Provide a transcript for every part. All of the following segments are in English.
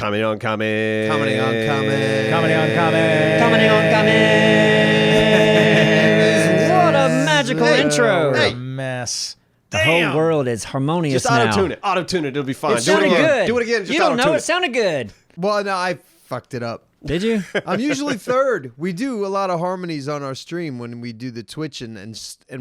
Comedy on comedy. Comedy on comedy. Comedy on comedy. Comedy on comedy. What a magical intro. What a mess. The whole world is harmonious Just now. auto-tune it. Auto-tune it. It'll be fine. It sounded good. Do it again. Just you don't know. auto-tune It sounded good. Well, no, I fucked it up. Did you? I'm usually third. We do a lot of harmonies on our stream when we do the Twitch and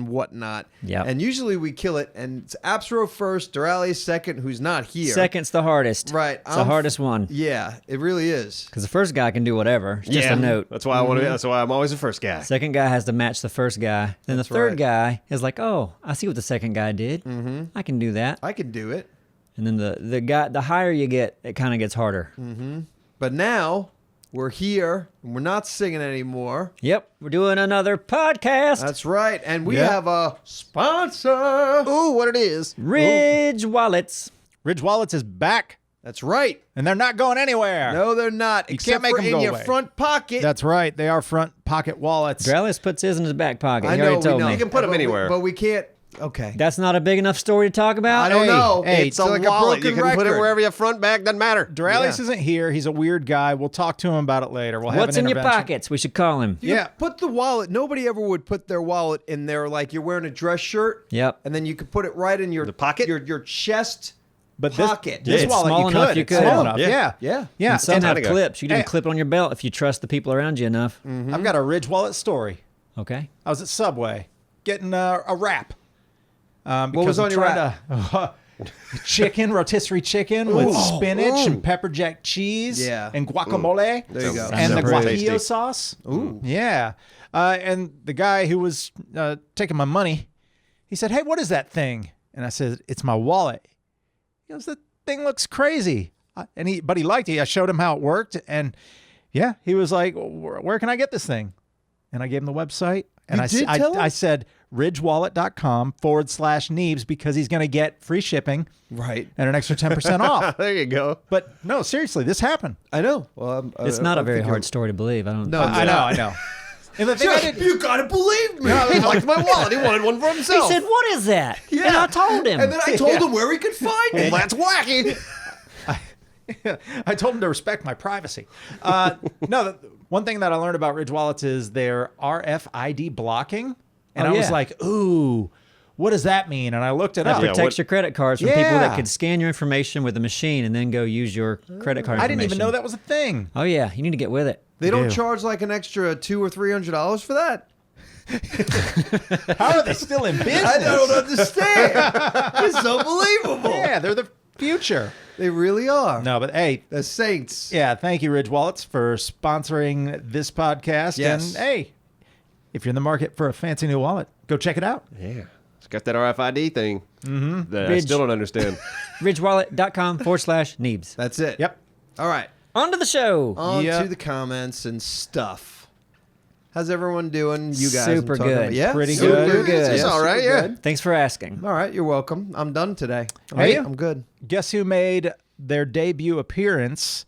whatnot. Yeah. And usually we kill it. And it's Apsro first, Durali second, who's not here. Second's the hardest. Right. It's the hardest one. Yeah, it really is. Because the first guy can do whatever. It's just a note. That's why I want to. That's why I'm always the first guy. Second guy has to match the first guy. Then the third guy is like, oh, I see what the second guy did. Mm-hmm. I can do that. I can do it. And then the higher you get, it kind of gets harder. Mm-hmm. But now we're here and we're not singing anymore. Yep, we're doing another podcast. That's right. And we have a sponsor. Ooh, what it is. Ridge Wallets. Ridge Wallets is back, That's right. and they're not going anywhere. No, they're not. You Except can't make for them in go your away. front pocket. That's right. They are front pocket wallets. Dralis puts his in his back pocket. I He know. already We told know. me. You can put 'em But anywhere. But we can't. Okay. That's not a big enough story to talk about? I don't know. Hey, It's It's a like a wallet. broken You can put it record. wherever you front, back, doesn't matter. Duralis isn't here. He's a weird guy. We'll talk to him about it later. We'll have What's an in your intervention. pockets? We should call him. You Yeah. Put the wallet. Nobody ever would put their wallet in there like you're wearing a dress shirt. Yep. And then you could put it right in your The pocket? Your chest But pocket. This it's wallet, small you enough could. you It's could. small enough. Yeah. Yeah. Yeah. And some And have Hey, clips. You can hey. clip it on your belt if you trust the people around you enough. I've got a Ridge Wallet story. Okay. I was at Subway getting a wrap. What was on your wrap? Chicken, rotisserie chicken with spinach and pepper jack cheese Yeah. and guacamole. There you go. And the Sounds pretty guajillo tasty. sauce. Ooh. Yeah. And the guy who was taking my money, he said, "Hey, what is that thing?" And I said, "It's my wallet." He goes, "The thing looks crazy." But he liked it. I showed him how it worked. And yeah, he was like, "Where can I get this thing?" And I gave him the website. And You did tell him? I said, ridgewallet.com/Neebs because he's going to get free shipping Right. and an extra 10% off. There you go. But no, seriously, this happened. I know. Well, It's not a very hard story to believe. I don't No, I know. And the thing I did, You gotta believe me. He liked my wallet. He wanted one for He himself. said, what is that? Yeah. And I told him. And then I told him where he could find well, it. that's wacky. I told him to respect my privacy. No, one thing that I learned about Ridge Wallets is their RFID blocking. And Oh, I was yeah. like, ooh, what does that mean? And I looked it That up. Yeah, protects what- your credit cards from people Yeah. that could scan your information with a machine and then go use your credit card I information. didn't even know that was a thing. Oh, yeah. You need to get with it. They don't do. charge like an extra $200 or $300 for that. How are they still in business? I don't understand. It's unbelievable. Yeah, they're the future. They really are. No, but hey, The Saints. yeah, thank you, Ridge Wallets, for sponsoring this podcast. Yes. And hey, if you're in the market for a fancy new wallet, go check it out. Yeah. It's got that RFID thing that I Ridge. still don't understand. ridgewallet.com/Neebs. That's it. Yep. All right. On to the show. On Yep. to the comments and stuff. How's everyone doing? You guys. Super I'm talking good. about- Yeah. Pretty Super good. Good. It's all right, super yeah. good. Thanks for asking. All right. You're welcome. I'm done today. Hey. I'm good. Guess who made their debut appearance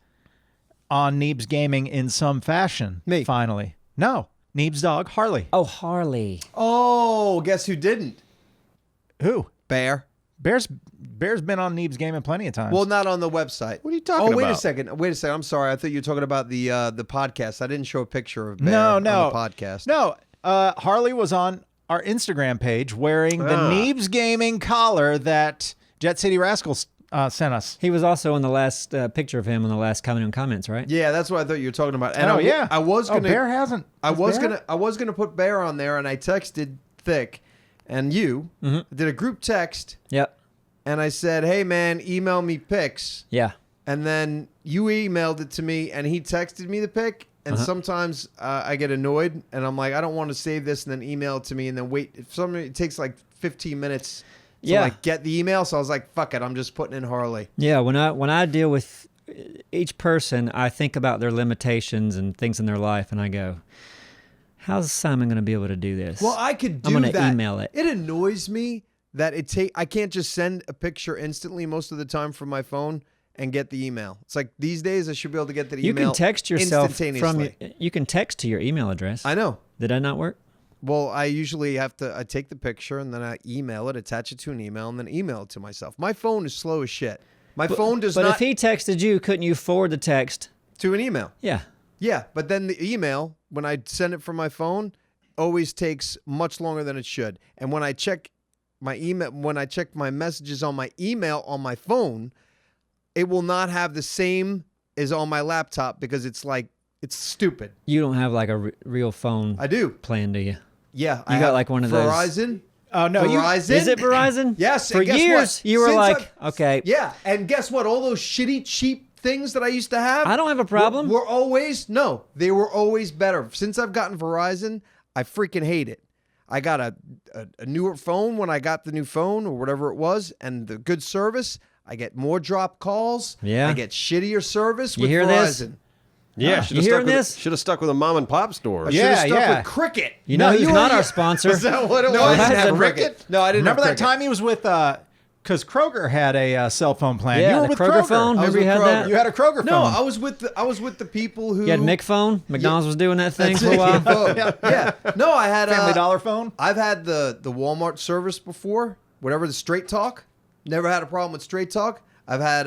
on Neebs Gaming in some fashion? Me. Finally. No. Neebs' dog, Harley. Oh, Harley. Oh, guess who didn't? Who? Bear. Bear's been on Neebs Gaming plenty of times. Well, not on the website. What are you talking Oh, wait a about? second. Wait a second. I'm sorry. I thought you were talking about the podcast. I didn't show a picture of Bear no. on the podcast. No. Harley was on our Instagram page wearing the Neebs Gaming collar that Jet City Rascals sent us. He was also in the last picture of him on the last comment on comments, right? Yeah, that's what I thought you were talking about. And Oh, I, yeah. I was gonna. Bear hasn't. I Has was Bear? gonna put Bear on there, and I texted Thick, and you did a group text, Yep. and I said, "Hey man, email me pics." Yeah. And then you emailed it to me, and he texted me the pic. And sometimes I get annoyed, and I'm like, I don't want to save this and then email it to me, and then wait. If somebody it takes like 15 minutes to Yeah. like get the email, so I was like, fuck it, I'm just putting in Harley. Yeah, when I deal with each person, I think about their limitations and things in their life, and I go, "How's Simon going to be able to do this?" Well, I could do I'm gonna that. email it. It annoys me that I can't just send a picture instantly most of the time from my phone and get the email. It's like these days I should be able to get the you email can text yourself instantaneously. you can text to your email address. I know. Did that not work? Well, I usually I take the picture and then I email it, attach it to an email, and then email it to myself. My phone is slow as shit. My phone does But not if he texted you, couldn't you forward the text? to an email. Yeah. Yeah, but then the email, when I send it from my phone, always takes much longer than it should. And when I check my email, when I check my messages on my email on my phone, it will not have the same as on my laptop because it's stupid. You don't have like a real phone I do. plan, do you? Yeah. You got like one of those- Verizon. Oh no, Verizon. Is it Verizon? Yes. For and guess years, what? you were Since like, okay, Yeah. And guess what? All those shitty, cheap things that I used to have. I don't have a problem. They were always better. Since I've gotten Verizon, I freaking hate it. I got a newer phone when I got the new phone or whatever it was, and the good service. I get more drop calls. Yeah. I get shittier service You with hear this? Verizon. Yeah, You hearing this? Should have stuck with a mom and pop store. I should have Yeah, stuck yeah. with Cricket. You know No, who's you not were- our sponsor? Is that what it No, I was? didn't have Verizon. Cricket. No, I didn't Remember have that Cricket. time he was with because Kroger had a cell phone plan. Yeah, you were the with Kroger phone. I was Remember you with had Kroger. that? You had a Kroger No, phone. I was with the people who You had Mick phone. McDonald's was doing that thing That's for a it, while. phone. Yeah. No, I had Family Dollar phone. I've had the Walmart service before, whatever the Straight Talk. Never had a problem with Straight Talk. I've had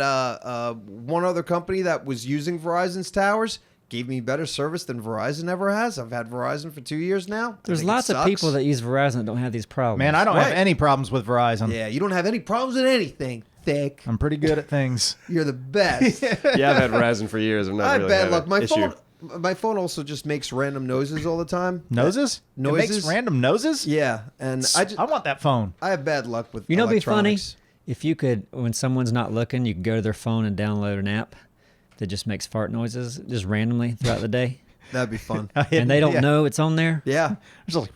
one other company that was using Verizon's towers, gave me better service than Verizon ever has. I've had Verizon for 2 years now. I There's think it lots of sucks. people that use Verizon that don't have these problems. Man, I don't have Right. any problems with Verizon. Yeah, you don't have any problems with anything, Thick. I'm pretty good at things. You're the best. Yeah, I've had Verizon for years. I'm not I have really bad had luck. an My issue. my phone also just makes random noises all the time. Noses? It Noises? makes random noses? Yeah, and I want that phone. I have bad luck with You know, it'd be funny electronics. if you could, when someone's not looking, you could go to their phone and download an app that just makes fart noises just randomly throughout the day, That'd be fun. and they don't Yeah. know it's on there. Yeah. It's like,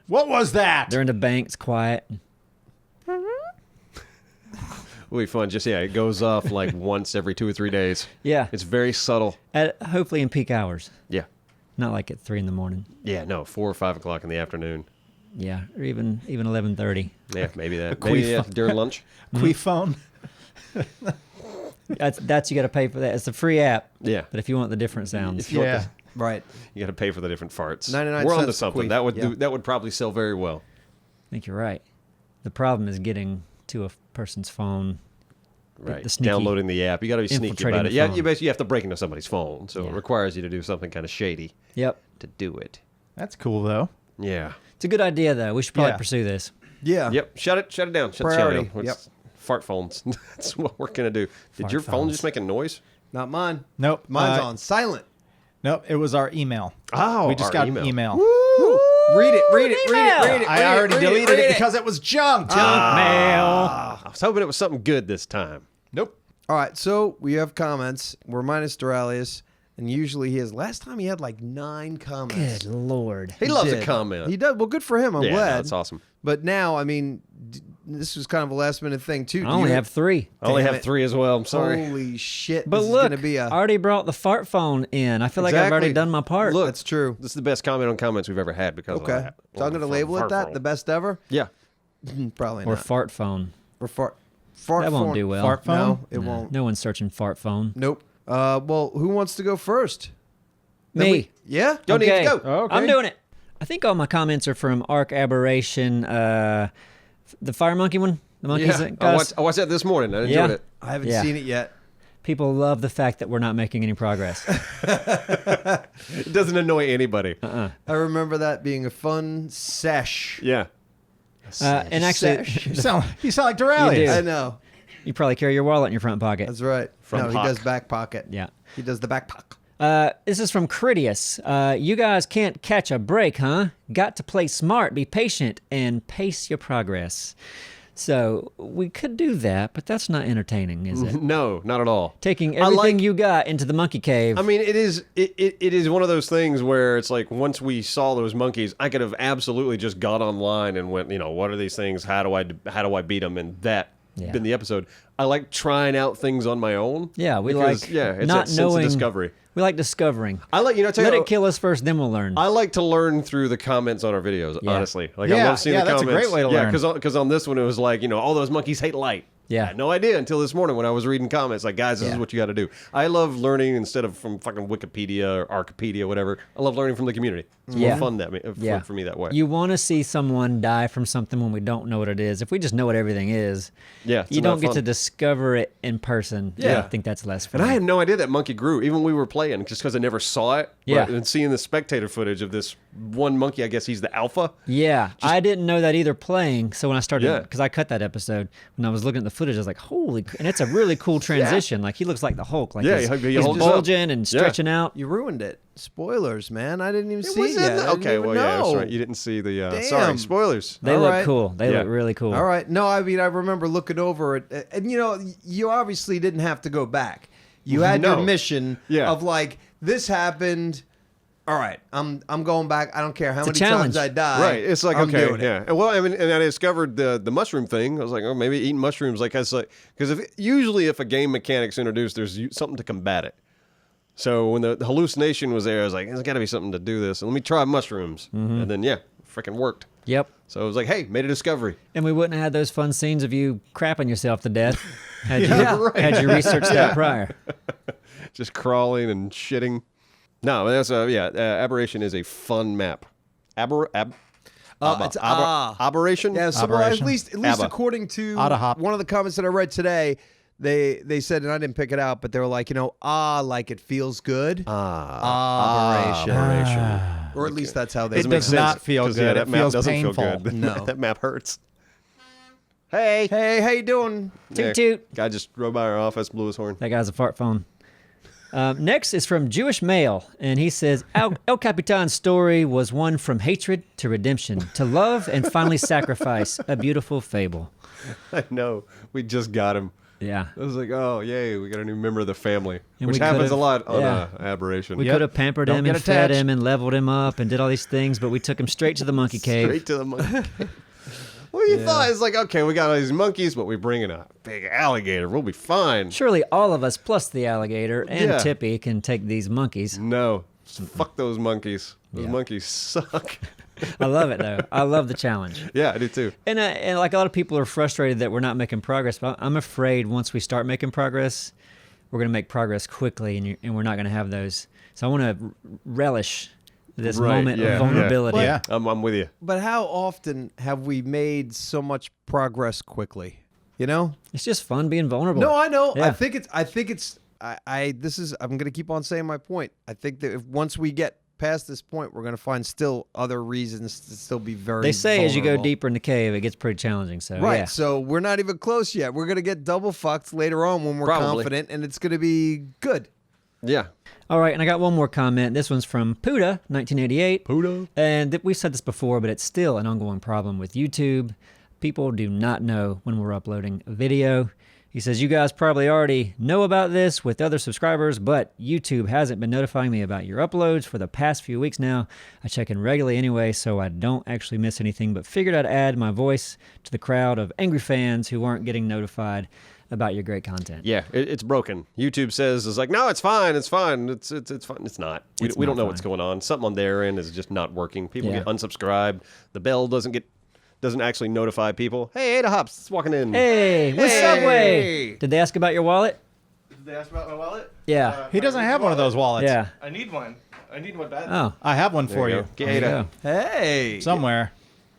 what was that? They're in the bank, it's quiet. It'll be fun. Just it goes off like once every 2 or 3 days. Yeah, It's very subtle. hopefully in peak hours, Yeah. not like at 3 a.m. Yeah, no, 4 or 5 o'clock in the afternoon. Yeah, or even 11:30. Yeah, maybe that. queef. Maybe during lunch. Queef phone. That's you got to pay for that. It's a free app. Yeah. But if you want the different sounds, If you want Yeah. Right. You got to pay for the different farts. 99 We're onto cents a something. queef, That would yeah. that would probably sell very well. I think you're right. The problem is getting to a person's phone. Right. the sneaky Downloading the app. You got to be sneaky infiltrating about it. the Yeah, phone. you basically have to break into somebody's phone, so Yeah. it requires you to do something kind of shady Yep. to do it. That's cool, though. Yeah. It's a good idea, though. We should probably Yeah. pursue this. Yeah. Yep. Shut it down. Shut Priority. the channel down. Yep. It's Fart phones. That's what we're gonna do. Did Fart your phone phones. just make a noise? Not mine. Nope. Mine's on silent. Nope. It was our email. Oh, we just our got an email. Woo! Read it. Read it. Read it. Read it. I already deleted it because it was junk. Junk mail. I was hoping it was something good this time. Nope. All right. So we have comments. We're minus Duralius, and usually he has. Last time he had like 9 comments. Good Lord. He loves did. a comment. He does. Well, good for him. I'm yeah, glad. no, that's awesome. But now, I mean, this was kind of a last minute thing too. I Do only you- have 3. I only Damn have it. 3 as well. I'm sorry. Holy shit! But this look, is gonna be I a. already brought the fart phone in. I feel like I've already Exactly. done my part. Look, That's true. This is the best comment on comments we've ever had because of Okay. that. So I'm gonna label it Fart that phone. the best ever. Yeah. Probably or not. fart phone. Or fart. Fart That won't phone. do well. Fart phone? No, it No. won't. No one's searching fart phone. Nope. Well, who wants to go first? Me. Yeah. Go, Okay. Neebs, go. Okay. I'm doing it. I think all my comments are from Arc Aberration, the Fire Monkey one. The monkeys Yeah. that I Gus. watched that this morning. I enjoyed Yeah. it. I haven't Yeah. seen it yet. People love the fact that we're not making any progress. It doesn't annoy anybody. I remember that being a fun sesh. Yeah. And actually, Sesh. You sound like Duralius. You do. I know. you probably carry your wallet in your front pocket. That's right. From no, Pock. he does back pocket. Yeah. He does the back pocket. This is from Critius. You guys can't catch a break, huh? Got to play smart, be patient, and pace your progress. So we could do that, but that's not entertaining, is it? No, not at all. Taking I everything like- you got into the monkey cave. I mean, it is one of those things where it's like once we saw those monkeys, I could have absolutely just got online and went, what are these things? How do I beat them? And that Yeah. been the episode. I like trying out things on my own. yeah, we because, like it's not that sense knowing. of discovery. We like discovering. I like tell Let you, it kill us first, then we'll learn. I like to learn through the comments on our videos. Yeah. Honestly, like I Yeah, love seeing yeah, the that's a comments. great way to yeah, learn. because on this one it was like all those monkeys hate light. Yeah. I had no idea until this morning when I was reading comments. Like, guys, this is what you got to do. I love learning instead of from fucking Wikipedia or Archipedia, whatever. I love learning from the community. It's more fun for me that way. You want to see someone die from something when we don't know what it is. If we just know what everything is, you don't get to discover it in person. Yeah. I think that's less fun. And I had no idea that monkey grew, even when we were playing, just because I never saw it. Yeah. But, and seeing the spectator footage of this one monkey, I guess he's the alpha. Yeah, I didn't know that either playing. So when I started, because I cut that episode, when I was looking at the footage, I was like, holy, and it's a really cool transition. Like, he looks like the Hulk. Like, he's bulging and stretching out. You ruined it. Spoilers, man. I didn't even see it yet. yet. Okay, well, yeah, that's right. You didn't see the, sorry, spoilers. They look cool. They look really cool. All right. No, I mean, I remember looking over it, and you obviously didn't have to go back. You had your mission of like, this happened. All right, I'm going back. I don't care how many times I die. Right. It's like, I'm okay, doing yeah. And well, I mean, and I discovered the mushroom thing. I was like, oh, maybe eating mushrooms, because usually if a game mechanic's introduced, there's something to combat it. So when the hallucination was there, I was like, there's got to be something to do this. And let me try mushrooms. And then, freaking worked. Yep. So it was like, hey, made a discovery. And we wouldn't have had those fun scenes of you crapping yourself to death had you researched that prior. Just crawling and shitting. No, that's Aberration is a fun map. Aberration? Yeah, so at least according to one of the comments that I read today, they said, and I didn't pick it out, but they were like, like it feels good. Aberration. Or at least that's how they. It does not feel good. It feels painful. Feel good. No, that map hurts. Hey, how you doing? Toot toot. Guy just rode by our office, blew his horn. That guy's a fart phone. Next is from Jewish Male, and he says, El Capitan's story was one from hatred to redemption, to love and finally sacrifice, a beautiful fable. I know. We just got him. Yeah. I was like, oh, yay, we got a new member of the family, and which happens a lot on Aberration. We could have pampered him and fed him and leveled him up and did all these things, but we took him straight to the monkey cave. Straight to the monkey cave. Well, you thought it's like, okay, we got all these monkeys, but we bring in a big alligator. We'll be fine. Surely all of us, plus the alligator and Tippy, can take these monkeys. No. Fuck those monkeys. Those monkeys suck. I love it, though. I love the challenge. Yeah, I do, too. And like a lot of people are frustrated that we're not making progress, but I'm afraid once we start making progress, we're going to make progress quickly, and we're not going to have those. So I want to relish this moment of vulnerability. Yeah, I'm with you. But how often have we made so much progress quickly? It's just fun being vulnerable. No, I know. Yeah. I'm gonna keep on saying my point. I think that if once we get past this point, we're gonna find still other reasons to still be very. They say vulnerable. As you go deeper in the cave, it gets pretty challenging. So right. So we're not even close yet. We're gonna get double fucked later on when we're confident, and it's gonna be good. Yeah. All right, and I got one more comment. This one's from Puda, 1988. Puda. And we've said this before, but it's still an ongoing problem with YouTube. People do not know when we're uploading a video. He says, you guys probably already know about this with other subscribers, but YouTube hasn't been notifying me about your uploads for the past few weeks now. I check in regularly anyway, so I don't actually miss anything, but figured I'd add my voice to the crowd of angry fans who aren't getting notified about your great content. Yeah, it's broken. YouTube says, it's like, no, it's fine. It's fine. It's fine. It's not. We don't know what's going on. Something on their end is just not working. People get unsubscribed. The bell doesn't actually notify people. Hey, Ada Hops, it's walking in. Hey, what's Subway? Did they ask about your wallet? Did they ask about my wallet? Yeah. He doesn't have one of those wallets. Yeah. I need one. I need one badly. Oh. I have one for you. Get Ada. Hey. Somewhere.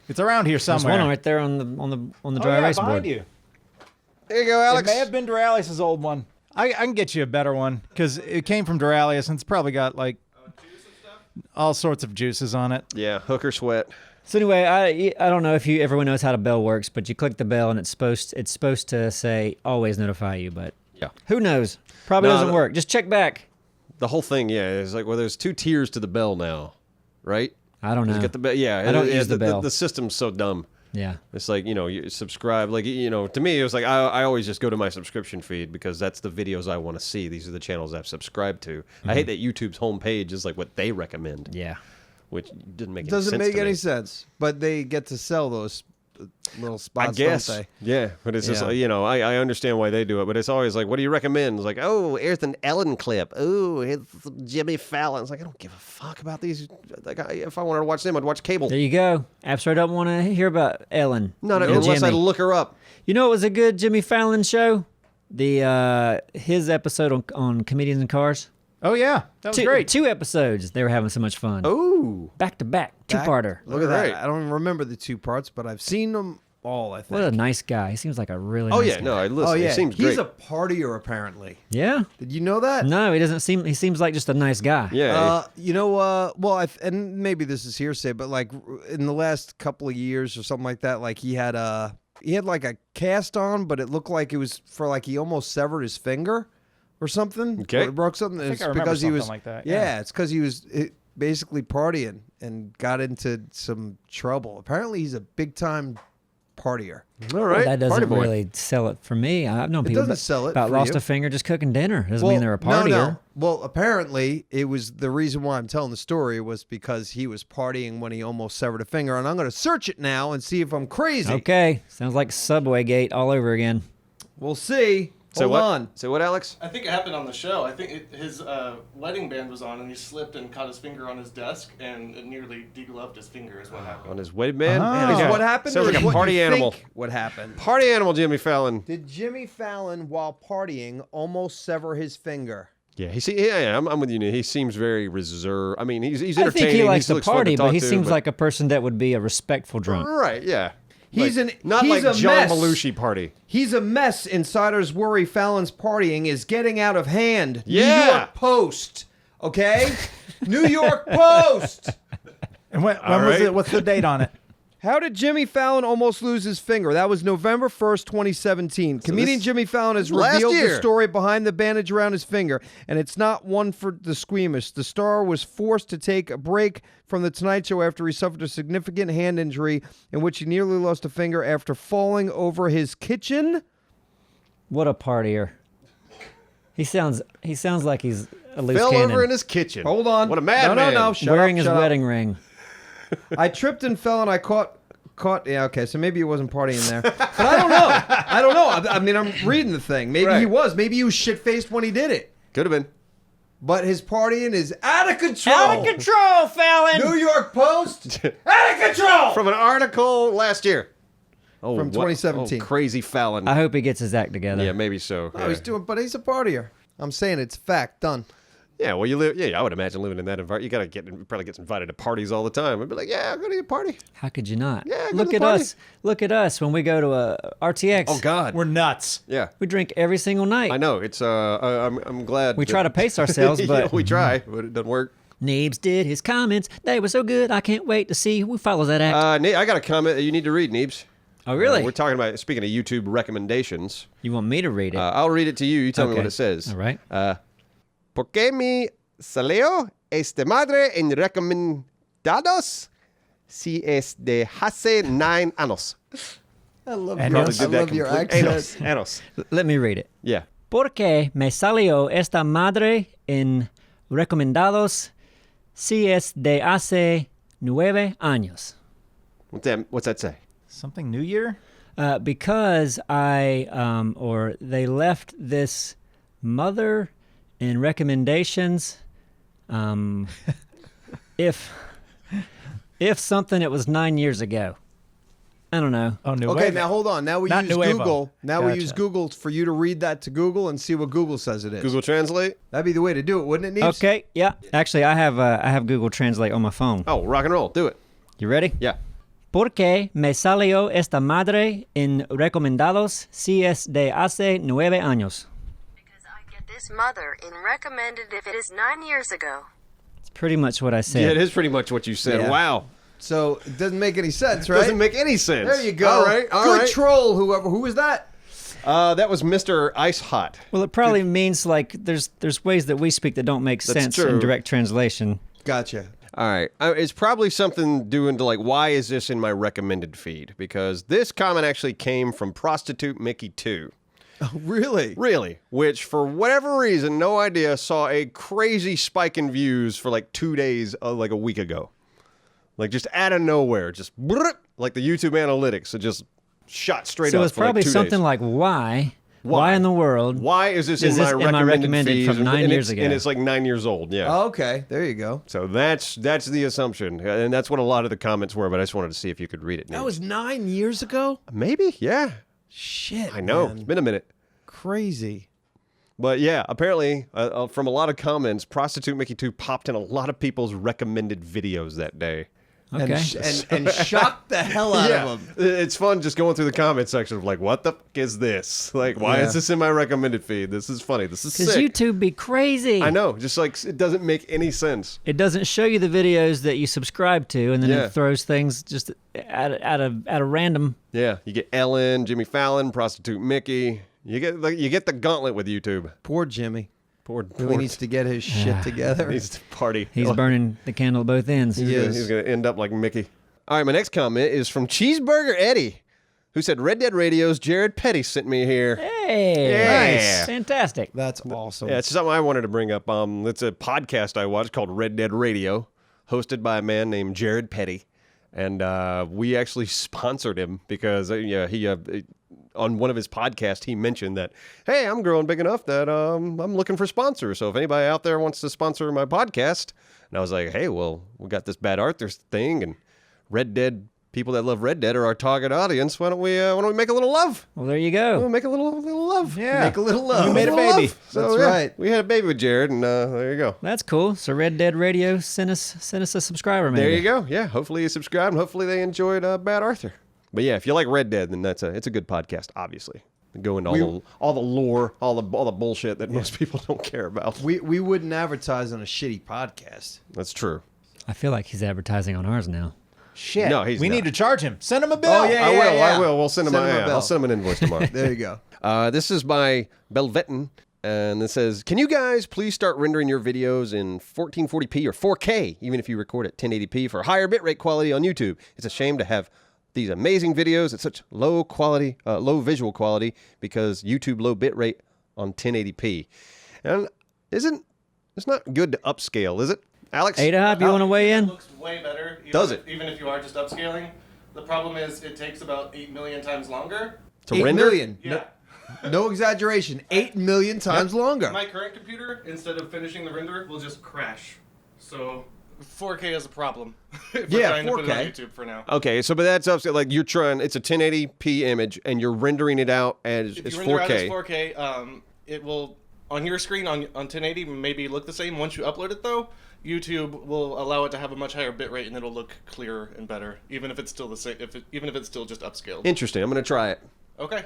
It's around here somewhere. There's one right there on the dry erase behind board. you. There you go, Alex. It may have been Duralius' old one. I can get you a better one because it came from Duralius and it's probably got like all sorts of juices on it. Yeah, hooker sweat. So anyway, I don't know if everyone knows how the bell works, but you click the bell and it's supposed to say always notify you, but who knows? Probably doesn't work. Just check back. The whole thing, is like, well, there's 2 tiers to the bell now, right? I don't know. You get the bell. Yeah, I don't use the bell. The system's so dumb. Yeah. It's like, you subscribe. Like, to me, it was like, I always just go to my subscription feed because that's the videos I want to see. These are the channels I've subscribed to. I hate that YouTube's homepage is like what they recommend. Yeah. Which didn't make any sense. Doesn't make to any me. sense. But they get to sell those little spots. I guess. Don't they? Yeah, but it's just Yeah. like, I understand why they do it, but it's always like, what do you recommend? It's like, oh, here's an Ellen clip. Oh, here's some Jimmy Fallon. It's like, I don't give a fuck about these. Like, if I wanted to watch them, I'd watch cable. There you go. Absolutely don't want to hear about Ellen. Not and unless I Jimmy. look her up. You know, it was a good Jimmy Fallon show. His episode on comedians and cars. Oh yeah, that was great. 2 episodes. They were having so much fun. Oh, Back to back, 2-parter. Look at Alright. that. I don't remember the 2 parts, but I've seen them all, I think. What a nice guy. He seems like a really oh nice yeah, guy. no, I listen. Oh, yeah. It seems He's great. a partier, apparently. Yeah. Did you know that? No, he doesn't seem. He seems like just a nice guy. Yeah, You know, and maybe this is hearsay, but like in the last couple of years or something like that, like he had like a cast on, but it looked like it was for like he almost severed his finger or something. Okay. Or broke something. think It's I remember because he something was like that, Yeah, yeah. it's because he was basically partying and got into some trouble. Apparently, he's a big time partier. all right. That Party doesn't boy. really sell it for me. I've known people doesn't sell it about for lost you. a finger just cooking dinner. Doesn't mean they're a partier. No. Well, apparently, it was the reason why I'm telling the story was because he was partying when he almost severed a finger, and I'm going to search it now and see if I'm crazy. Okay, sounds like Subway Gate all over again. We'll see. So Hold what? on. So what, Alex? I think it happened on the show. I think his wedding band was on, and he slipped and caught his finger on his desk, and it nearly degloved his finger. Is what happened. On his wedding band? Oh. Man, Is yeah. what happened? Sounds or like a what party you animal. think What happened? Party animal, Jimmy Fallon. Did Jimmy Fallon, while partying, almost sever his finger? Yeah, I'm with you. He seems very reserved. I mean, he's I entertaining. think he likes to looks fun party, but talk he to, seems like a person that would be a respectful drunk. right. Yeah, He's not he's like a John mess. Belushi party. He's a mess. Insiders worry Fallon's partying is getting out of hand. Yeah. New York Post. Okay? New York Post. And when was right. it? What's the date on it? How did Jimmy Fallon almost lose his finger? That was November 1st, 2017. Comedian this- Jimmy Fallon has last revealed the year. story behind the bandage around his finger, and it's not one for the squeamish. The star was forced to take a break from The Tonight Show after he suffered a significant hand injury in which he nearly lost a finger after falling over his kitchen. What a partier! He sounds like he's a loose Fell cannon. over in his kitchen. Hold on. What a madman. No. Shut wearing up, his shut up. wedding ring. I tripped and fell and I caught. Yeah, okay, so maybe he wasn't partying there, but I don't know. I mean, I'm reading the thing. Maybe he Right. was. Maybe he was shit faced when he did it. Could have been. But his partying is out of control. Out of control, Fallon. New York Post. Out of control. From an article last year. Oh, From what- 2017. Oh, crazy Fallon. I hope he gets his act together. Yeah, maybe so. Oh, yeah. he's doing, but he's a partier. I'm saying it's fact. Done. Yeah, well, you live. Yeah, I would imagine living in that environment. You probably gets invited to parties all the time. I'd be like, yeah, I'm going to a party. How could you not? Yeah, go look to the at party. us. Look at us when we go to a RTX. Oh God. We're nuts. Yeah, We drink every single night. I know. It's. I'm glad. We try to pace ourselves, Yeah, but we try, but it doesn't work. Neebs did his comments. They were so good. I can't wait to see who follows that act. I got a comment that you need to read, Neebs. oh, really? We're talking about speaking of YouTube recommendations. You want me to read it? I'll read it to you. You tell me Okay. what it says. All right. ¿Por qué mi saleo este madre en recomendados si es de hace 9 años? I love And your, Probably I did love your Anos. accent. Anos. Let me read it. Yeah. ¿Por qué me salió esta madre en recomendados si es de hace 9 años? What's that say? Something New Year? Because they left this mother in recommendations. If something, it was 9 years ago. I don't know. Oh, New Okay, now hold on. Now we Not use Nuevo. Google. Now we Gotcha. use Google for you to read that to Google and see what Google says it is. Google Translate? That'd be the way to do it, wouldn't it, Neebs? Okay, yeah. Actually, I have Google Translate on my phone. Oh, rock and roll. Do it. You ready? Yeah. ¿Por qué me salió esta madre en recomendados si es de hace 9 años? Because I get this mother in recommended if it is 9 years ago. It's pretty much what I said. Yeah, it is pretty much what you said. Yeah. Wow. So it doesn't make any sense, right? Doesn't make any sense. There you go. All right. All Good right. troll, whoever. Who was that? That was Mr. Ice Hot. Well, it probably means like there's ways that we speak that don't make That's sense true. in direct translation. Gotcha. All right. It's probably something doing to like, why is this in my recommended feed? Because this comment actually came from Prostitute Mickey 2. Oh, really? Really? Which, for whatever reason, no idea, saw a crazy spike in views for like 2 days, like a week ago. Like just out of nowhere. Just brrrt. like the YouTube analytics, it just shot straight So up. it's for like probably 2 something days. like why in the world? Why is this Is in this my recommended feeds? from 9 And years it's- ago? And it's like 9 years old. Yeah. Oh, okay, there you go. So that's the assumption, and that's what a lot of the comments were. But I just wanted to see if you could read it. That Neebs. was 9 years ago. maybe, yeah. Shit, I know man. it's been a minute, Crazy. but yeah. Apparently, from a lot of comments, Prostitute Mickey 2 popped in a lot of people's recommended videos that day. Okay. And shocked the hell out of them. It's fun just going through the comment section of like, what the fuck is this? Like, why is this in my recommended feed? This is funny. This is Because sick. YouTube be crazy. I know, just like it doesn't make any sense. It doesn't show you the videos that you subscribe to, and then Yeah. it throws things just at a random. Yeah, you get Ellen, Jimmy Fallon, Prostitute Mickey. You get the gauntlet with YouTube. Poor Jimmy. Poor, Really needs to get his shit together. needs to party. He's burning the candle at both ends. He is. He's going to end up like Mickey. All right, my next comment is from Cheeseburger Eddie, who said, Red Dead Radio's Jared Petty sent me here. Hey, Yeah. nice, fantastic. That's awesome. Yeah, it's something I wanted to bring up. It's a podcast I watch called Red Dead Radio, hosted by a man named Jared Petty. And we actually sponsored him because he on one of his podcasts, he mentioned that, hey, I'm growing big enough that I'm looking for sponsors. So if anybody out there wants to sponsor my podcast, and I was like, hey, well, we got this Bad Arthur thing, and Red Dead people that love Red Dead are our target audience. Why don't we make a little love? Well, there you go. We'll make a little love. Yeah. Make a little love. We made a Little baby. love. So, That's yeah, right. We had a baby with Jared, and there you go. That's cool. So Red Dead Radio send us a subscriber. Maybe. There you go. Yeah, hopefully you subscribed, and hopefully they enjoyed Bad Arthur. But yeah, if you like Red Dead, then it's a good podcast. Obviously, go into all the lore, all the bullshit that most people don't care about. We wouldn't advertise on a shitty podcast. That's true. I feel like he's advertising on ours now. Shit. No, he's we not. need to charge him. Send him a bill. Oh, yeah. I will. We'll send him. Send him a I'll bill. send him an invoice tomorrow. There you go. This is by Belvetin, and it says, "Can you guys please start rendering your videos in 1440p or 4K, even if you record at 1080p for higher bitrate quality on YouTube? It's a shame to have these amazing videos at such low quality, low visual quality because YouTube low bitrate on 1080p. And it's not good to upscale, is it, Alex? Adahab, you want to weigh It in? looks way better. Does it? Even if you are just upscaling. The problem is it takes about 8 million times longer. To 8 render? million. Yeah. No exaggeration. 8 million times longer. My current computer, instead of finishing the render, will just crash. So 4K is a problem. If we're Yeah, trying to put it on 4K. YouTube for now. Okay, so but that's upscale. Like you're trying, it's a 1080p image, and you're rendering it out as If you render out as 4K. 4K, it will on your screen on 1080 maybe look the same. Once you upload it though, YouTube will allow it to have a much higher bitrate and it'll look clearer and better, even if it's still the same. Even if it's still just upscaled. Interesting. I'm gonna try it. Okay,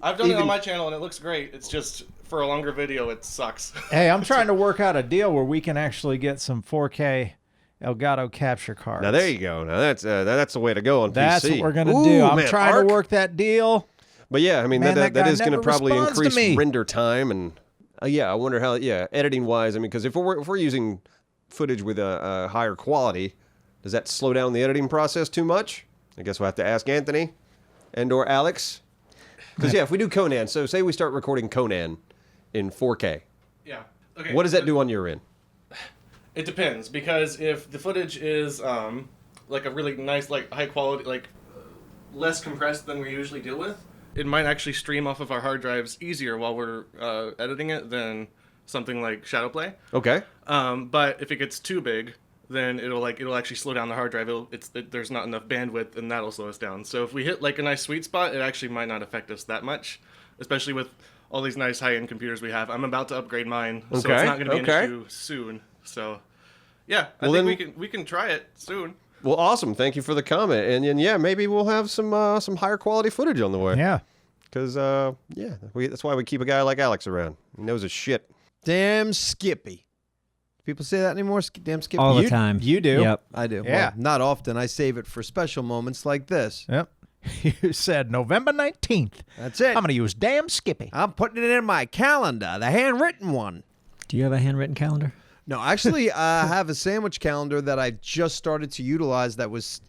I've done it Even- on my channel and it looks great. It's just for a longer video, it sucks. Hey, I'm trying to work out a deal where we can actually get some 4K Elgato capture cards. Now there you go. Now that's the way to go on That's PC. what we're gonna Ooh, do. I'm man, trying Arc. to work that deal. But yeah, I mean Man, that that guy is going to never probably responds to increase me. render time, and yeah, I wonder how. Yeah, editing wise, I mean, because if we're using footage with a higher quality, does that slow down the editing process too much? I guess we'll have to ask Anthony and/or Alex. Because yeah, if we do Conan, so say we start recording Conan in 4K, Yeah. Okay. what does that do on your end? It depends, because if the footage is like a really nice, like high quality, like less compressed than we usually deal with, it might actually stream off of our hard drives easier while we're editing it than something like Shadowplay. Okay. But if it gets too big, then it'll actually slow down the hard drive. There's not enough bandwidth, and that'll slow us down. So if we hit like a nice sweet spot, it actually might not affect us that much, especially with all these nice high-end computers we have. I'm about to upgrade mine, so it's Okay, not going to be okay. an issue soon. So yeah, I Well, think then- we can try it soon. Well, awesome. Thank you for the comment, and yeah, maybe we'll have some higher quality footage on the way. Yeah. Because yeah, that's why we keep a guy like Alex around. He knows his shit. Damn Skippy. People say that anymore? Damn Skippy. All the You- time. you do. Yep. I do. Yeah. Well, not often. I save it for special moments like this. Yep. You said November 19th. That's it. I'm going to use damn Skippy. I'm putting it in my calendar, the handwritten one. Do you have a handwritten calendar? No, actually, I have a sandwich calendar that I just started to utilize that was,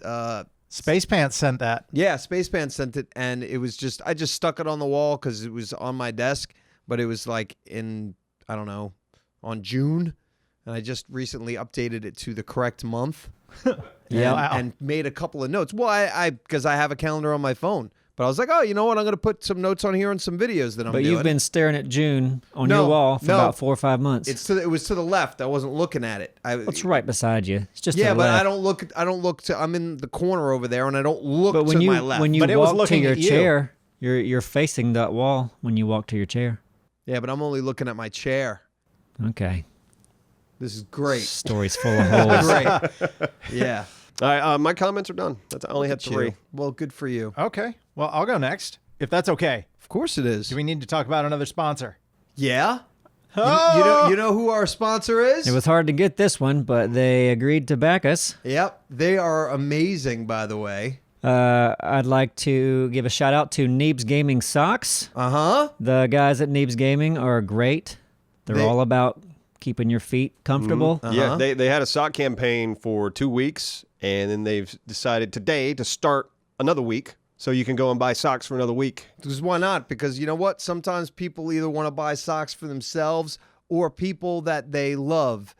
Space Pants sent that. yeah, Spacepan sent it, and it was just, I just stuck it on the wall because it was on my desk, but it was like in, I don't know, on June, and I just recently updated it to the correct month. Yeah. and made a couple of notes. Well, because I have a calendar on my phone. But I was like, oh, you know what? I'm going to put some notes on here and some videos that I'm doing. But you've been staring at June on No, your wall for no. about 4 or 5 months. It was to the left. I wasn't looking at it. It's right beside you. It's just Yeah, to the but left. I don't look to. I'm in the corner over there, and I don't look But when to you my left. when you But it was walk to looking your at you. chair, you're facing that wall when you walk to your chair. Yeah, but I'm only looking at my chair. Okay. This is great. Story's full of holes. Great. Yeah. All right, my comments are done. I only had Look at 3. you. Well, good for you. Okay. Well, I'll go next, if that's okay. Of course it is. Do we need to talk about another sponsor? Yeah. Oh! You know who our sponsor is? It was hard to get this one, but they agreed to back us. Yep. They are amazing, by the way. I'd like to give a shout out to Neebs Gaming socks. Uh-huh. The guys at Neebs Gaming are great. They're all about keeping your feet comfortable. Yeah, they had a sock campaign for 2 weeks, and then they've decided today to start another week, so you can go and buy socks for another week. Because why not? Because you know what? Sometimes people either want to buy socks for themselves or people that they love.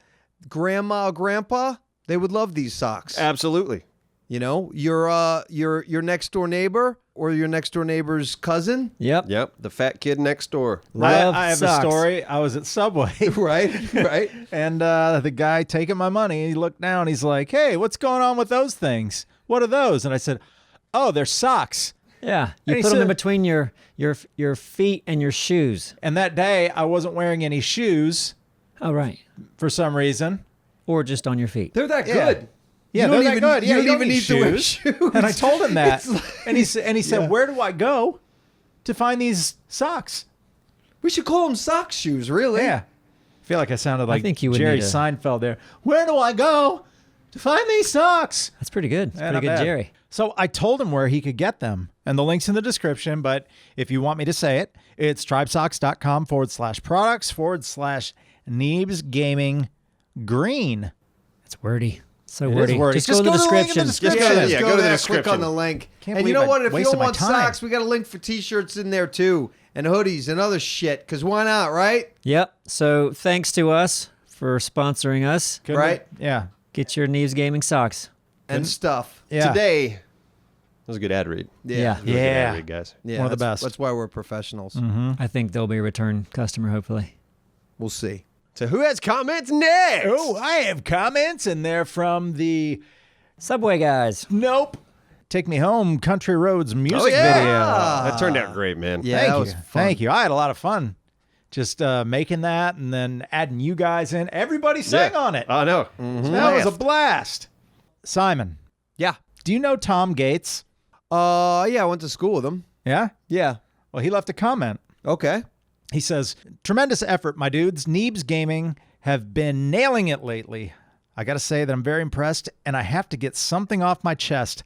Grandma, grandpa, they would love these socks. Absolutely. You know, your next door neighbor or your next door neighbor's cousin. Yep. Yep, the fat kid next door. Love I have socks. a story. I was at Subway. Right, right. And the guy taking my money, he looked down. He's like, "Hey, what's going on with those things? What are those?" And I said, "Oh, they're socks." Yeah. You And he put them in said- between your feet and your shoes. And that day, I wasn't wearing any shoes Oh, right. for some reason. Or just on your feet. They're that Yeah. good. Yeah, You they're don't that even- good. you Yeah, don't you even need to wear shoes. And I told him that. It's like- and he said, "Where do I go to find these socks?" We should call them sock shoes, really. Yeah. I feel like I sounded like think you would Jerry need a- Seinfeld there. Where do I go to find these socks? That's pretty good. That's Yeah, pretty not good, bad. Jerry. So I told him where he could get them, and the link's in the description. But if you want me to say it, it's tribesocks.com/products/Neebs Gaming Green. That's wordy. So It is wordy. wordy. Just go to the link in description. description. Yeah, just Yeah, go, go to the there, description. click on the link. Can't And you believe know what? I If you wasted don't my want time. socks, we got a link for t-shirts in there too, and hoodies and other shit. Because why not, right? Yep. So thanks to us for sponsoring us. Couldn't Right. it- Yeah. Get your Neebs Gaming socks. And stuff. Yeah. Today, that was a good ad read. Yeah. Really good Yeah. ad read, guys. Yeah, One of the that's- best. That's why we're professionals. I think they'll be a return customer, hopefully. We'll see. So who has comments next? Oh, I have comments, and they're from the Subway guys. Nope. Take Me Home Country Roads music Oh, yeah. video. That turned out great, man. Yeah, Thank that you. was fun. Thank you. I had a lot of fun just making that and then adding you guys in. Everybody sang on it. I know. That was a blast. Simon, Yeah. do you know Tom Gates? Yeah, I went to school with him. Yeah? Yeah. Well, he left a comment. Okay. He says, "Tremendous effort, my dudes. Neebs Gaming have been nailing it lately. I got to say that I'm very impressed, and I have to get something off my chest.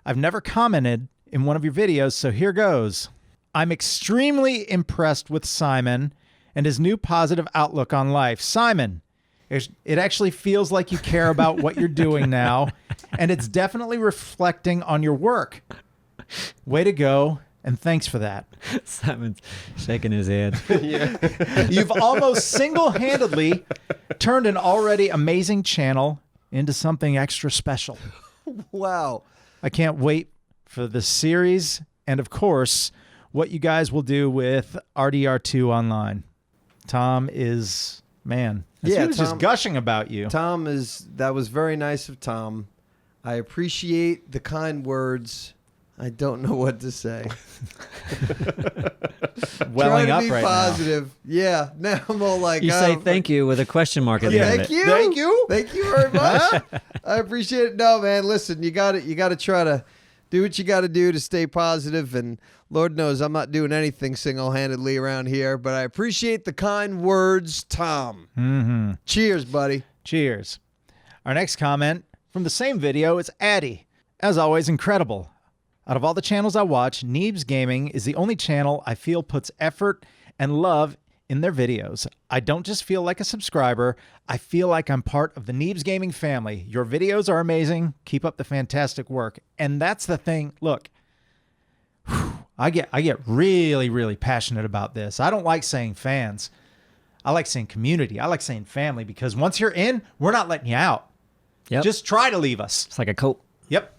I've never commented in one of your videos, so here goes. I'm extremely impressed with Simon and his new positive outlook on life. Simon, it actually feels like you care about what you're doing now, and it's definitely reflecting on your work. Way to go, and thanks for that. Simon's shaking his head. You've almost single-handedly turned an already amazing channel into something extra special. Wow. I can't wait for the series and, of course, what you guys will do with RDR2 online." Tom is, man. Yeah, he was just Tom- gushing about you. That was very nice of Tom. I appreciate the kind words. I don't know what to say. Welling Try up to be right positive. Yeah. Now I'm all like, You say thank you with a question mark at the end of Thank it. you. Thank you. Thank you very much. I appreciate it. No, man, listen, you got to try to do what you got to do to stay positive, and Lord knows I'm not doing anything single-handedly around here, but I appreciate the kind words, Tom. Mm-hmm. Cheers, buddy. Cheers. Our next comment from the same video is Addy. As always, incredible. Out of all the channels I watch, Neebs Gaming is the only channel I feel puts effort and love in their videos. I don't just feel like a subscriber, I feel like I'm part of the Neebs Gaming family. Your videos are amazing. Keep up the fantastic work. And that's the thing. Look, I get really, really passionate about this. I don't like saying fans. I like saying community. I like saying family because once you're in, we're not letting you out. Yep. Just try to leave us. It's like a cult. Yep.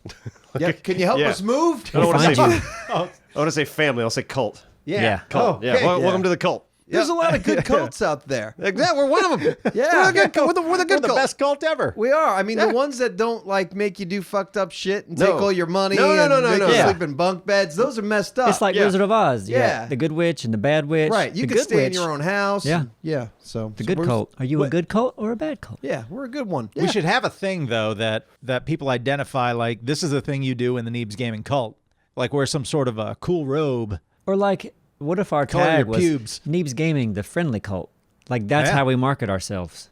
Yeah, can you help Yeah. us move? I don't want to Find say. you. I want to say family. I'll say cult. Yeah. Cult. Oh, okay. Welcome to the cult. There's a lot of good cults out there. Exactly. We're one of them. Yeah. We're the good cult. We're the We're good the cult. best cult ever. We are. I mean, Yeah. the ones that don't like make you do fucked up shit and No. take all your money No, and make you no. sleep in bunk beds. Those are messed up. It's like Yeah. Wizard of Oz. You got Yeah. the good witch and the bad witch. right. You the can good stay witch, in your own house. Yeah. Yeah. So The good we're- cult. Are you a What- good cult or a bad cult? Yeah, we're a good one. We should have a thing though that people identify like this is a thing you do in the Neebs Gaming cult. Like wear some sort of a cool robe. Or like, what if our Color your tag was pubes. Neebs Gaming, the friendly cult? Like that's Yeah. how we market ourselves.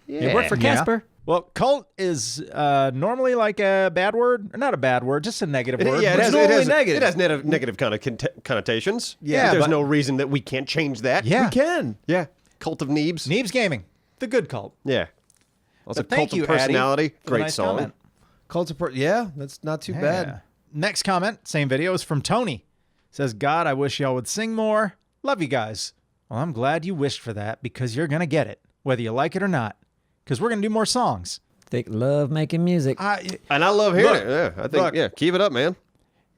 It worked for Yeah. Casper. Well, cult is normally like a bad word, or not a bad word, just a negative word. Yeah, But it normally has negative. It has negative kind of connotations. Yeah, there's but- no reason that we can't change that. yeah. We can. Yeah. Cult of Neebs. Neebs Gaming, the good cult. Yeah. Also, But thank Cult you, of Personality. Addie, for the Great nice song. comment. Cult of yeah, that's not too Yeah. bad. Next comment, same video, is from Tony. Says, God, I wish y'all would sing more. Love you guys. Well, I'm glad you wished for that because you're going to get it, whether you like it or not, because we're going to do more songs. They love making music. And I love hearing Look, it. Yeah, I think, look. yeah, keep it up, man.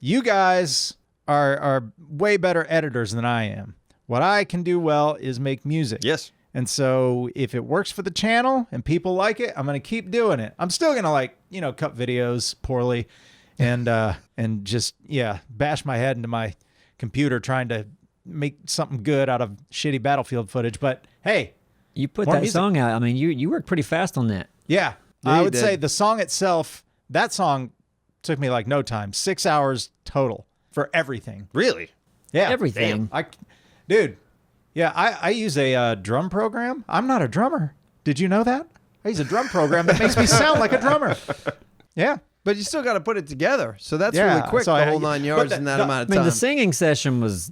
You guys are way better editors than I am. What I can do well is make music. Yes. And so if it works for the channel and people like it, I'm going to keep doing it. I'm still going to cut videos poorly and just, bash my head into my computer trying to make something good out of shitty Battlefield footage. But hey, You put more that music. song out. I mean, you worked pretty fast on that. yeah, Yeah, I you would did. say the song itself, that song took me like no time, 6 hours total for everything. Really? Yeah. Everything. Dude, yeah, I use a drum program. I'm not a drummer. Did you know that? I use a drum program that makes me sound like a drummer. Yeah. But you still got to put it together. So that's Yeah, really quick, so the I- whole 9 but yards the- in that the- amount I of mean, time. the singing session was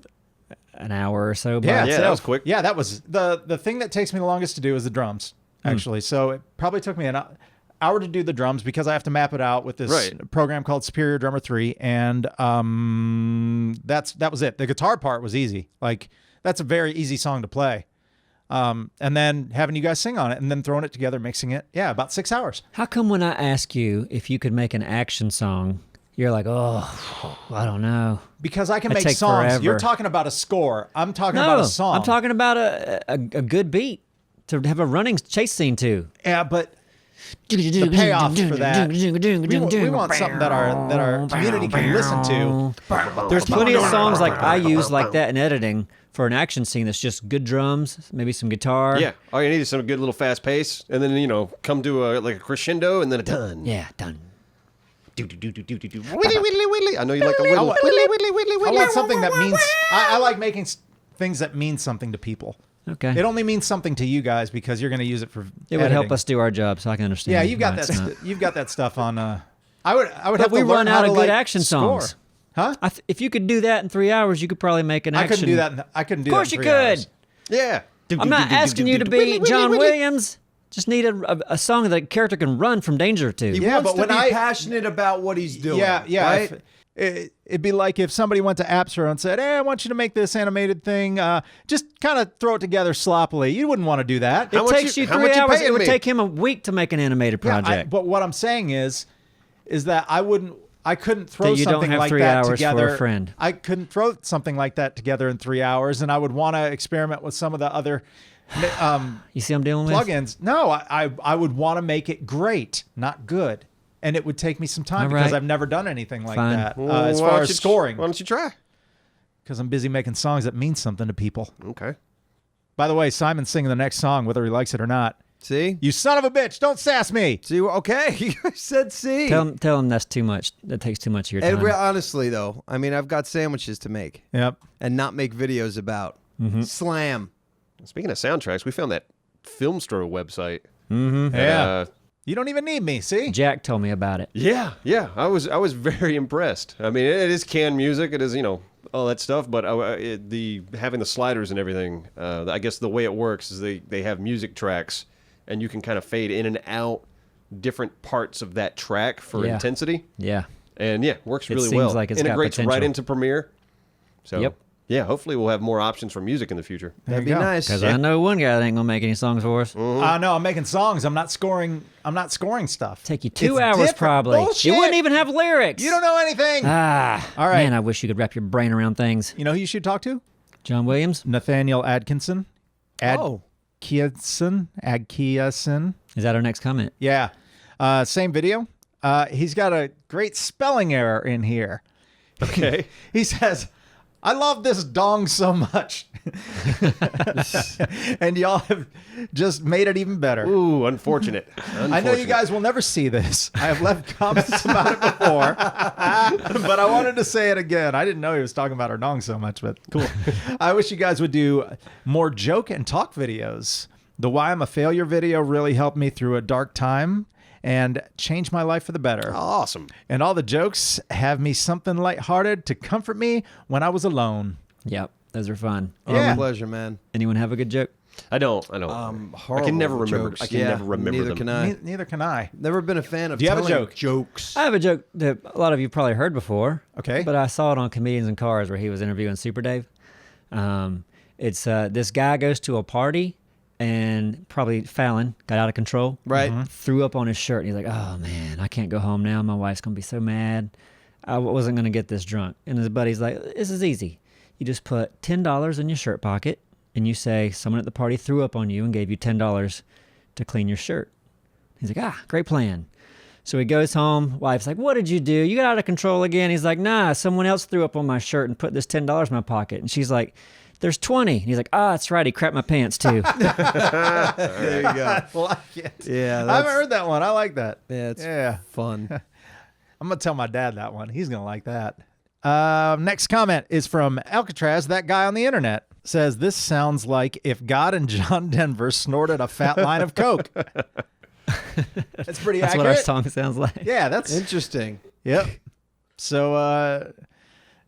an hour or so. By Yeah, Yeah, itself. that was quick. Yeah, that was the thing that takes me the longest to do is the drums, actually. So it probably took me an hour to do the drums because I have to map it out with this Right. program called Superior Drummer 3, and that was it. The guitar part was easy. Like that's a very easy song to play. And then having you guys sing on it and then throwing it together, mixing it. Yeah, about 6 hours. How come when I ask you if you could make an action song, you're like, oh, I don't know. Because I can That make take songs. forever. You're talking about a score. I'm talking No, about a song. I'm talking about a good beat to have a running chase scene to. Yeah, but the payoffs for that. We want something that our community can listen to. There's plenty of songs like I use like that in editing for an action scene that's just good drums, maybe some guitar. Yeah. All you need is some good little fast pace, and then come to a crescendo, and then a done. Yeah, done. Whittly, whittly, whittly. I know you like the whittle. Whittly, whittly, whittly, I whittly. want something that means. I like making things that mean something to people. Okay. It only means something to you guys because you're going to use it for. It would help editing. us do our job, so I can understand. Yeah, you've got why it's that. not. You've got that stuff on. I would But have we to learn run how out to of good like, action score. songs. Huh? If you could do that in 3 hours, you could probably make an I action. couldn't do that. I couldn't do Of course that. you in 3 hours. could. Yeah. I'm not asking you to be John Williams. Just need a song that a character can run from danger to. he Yeah, wants but to when be I- passionate about what he's doing. Yeah. Right? It'd be like if somebody went to Appsro and said, "Hey, I want you to make this animated thing. Just kind of throw it together sloppily." You wouldn't want to do that. It How much takes you how 3 much you hours. It paying would me? take him a week to make an animated Yeah, project. but what I'm saying is that I couldn't throw That you don't something have like 3 that hours for a together. friend. I couldn't throw something like that together in 3 hours, and I would want to experiment with some of the other you see, I'm dealing with plugins. No, I would want to make it great, not good, and it would take me some time All because right. I've never done anything like Fine. that Well, as why far don't as you- scoring. Why don't you try? Because I'm busy making songs that mean something to people. Okay. By the way, Simon's singing the next song, whether he likes it or not. See? You son of a bitch! Don't sass me. See? Okay. You said see. Tell him that's too much. That takes too much of your time. And honestly, though, I mean, I've got sandwiches to make Yep. and not make videos about. Slam. Speaking of soundtracks, we found that Filmstro website. Yeah. You don't even need me. See? Jack told me about it. Yeah. I was very impressed. I mean, it is canned music. It is all that stuff. But having the sliders and everything. I guess the way it works is they have music tracks, and you can kind of fade in and out different parts of that track for Yeah. intensity. Yeah. And yeah, works It really seems well. like it's got Integrates right potential. into Premiere. So Yep. Yeah, hopefully we'll have more options for music in the future. That'd be you go. nice. Because I know one guy that ain't gonna make any songs for us. No, I'm making songs. I'm not scoring stuff. Take you 2 It's hours different. probably. Bullshit. You wouldn't even have lyrics. You don't know anything. All right. Man, I wish you could wrap your brain around things. You know who you should talk to? John Williams. Nathaniel Adkinson. Oh. Adkiason. Is that our next comment? Yeah. Same video. He's got a great spelling error in here. Okay. He says, I love this dong so much. And y'all have just made it even better. Ooh, unfortunate. I know you guys will never see this. I have left comments about it before, but I wanted to say it again. I didn't know he was talking about our dong so much, but cool. I wish you guys would do more joke and talk videos. The Why I'm a Failure video really helped me through a dark time and changed my life for the better. Awesome. And all the jokes have me something lighthearted to comfort me when I was alone. Yep, those are fun. Yeah. Pleasure, man. Anyone have a good joke? I don't. I Horrible can never remember. jokes. I can never remember neither them. Can I. Neither can I. Never been a fan of Do you have a telling joke? jokes. I have a joke that a lot of you probably heard before. Okay. But I saw it on Comedians in Cars where he was interviewing Super Dave. It's this guy goes to a party and probably Fallon got out of control. Right. Threw up on his shirt. And he's like, oh, man, I can't go home now. My wife's going to be so mad. I wasn't going to get this drunk. And his buddy's like, this is easy. You just put $10 in your shirt pocket and you say someone at the party threw up on you and gave you $10 to clean your shirt. He's like, great plan. So he goes home. Wife's like, what did you do? You got out of control again. He's like, nah, someone else threw up on my shirt and put this $10 in my pocket. And she's like, there's 20. And he's like, that's right. He crapped my pants too. There you go. Like it. Yeah, I haven't heard that one. I like that. Yeah, it's Yeah. fun. I'm going to tell my dad that one. He's going to like that. Next comment is from Alcatraz, that guy on the internet. Says, this sounds like if God and John Denver snorted a fat line of Coke. That's pretty That's accurate. what our song sounds like. Yeah, that's... Interesting. Yep. So,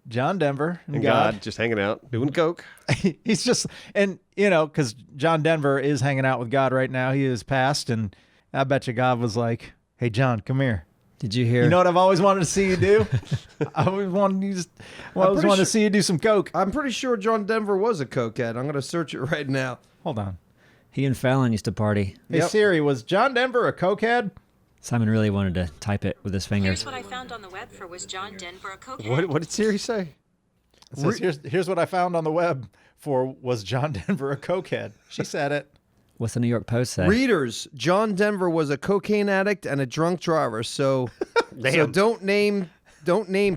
John Denver And God just hanging out, doing coke. he's just, and you know, because John Denver is hanging out with God right now. He is passed, and I bet you God was like, "Hey, John, come here. Did you hear? You know what I've always wanted to see you do? I always wanted to see you do some coke." I'm pretty sure John Denver was a cokehead. I'm going to search it right now. Hold on. He and Fallon used to party. Hey Yep. Siri, was John Denver a cokehead? Simon really wanted to type it with his fingers. Here's what I found on the web for was John Denver a cokehead? What did Siri say? It says, here's what I found on the web for was John Denver a cokehead. She said it. What's the New York Post say? Readers, John Denver was a cocaine addict and a drunk driver. So, so don't name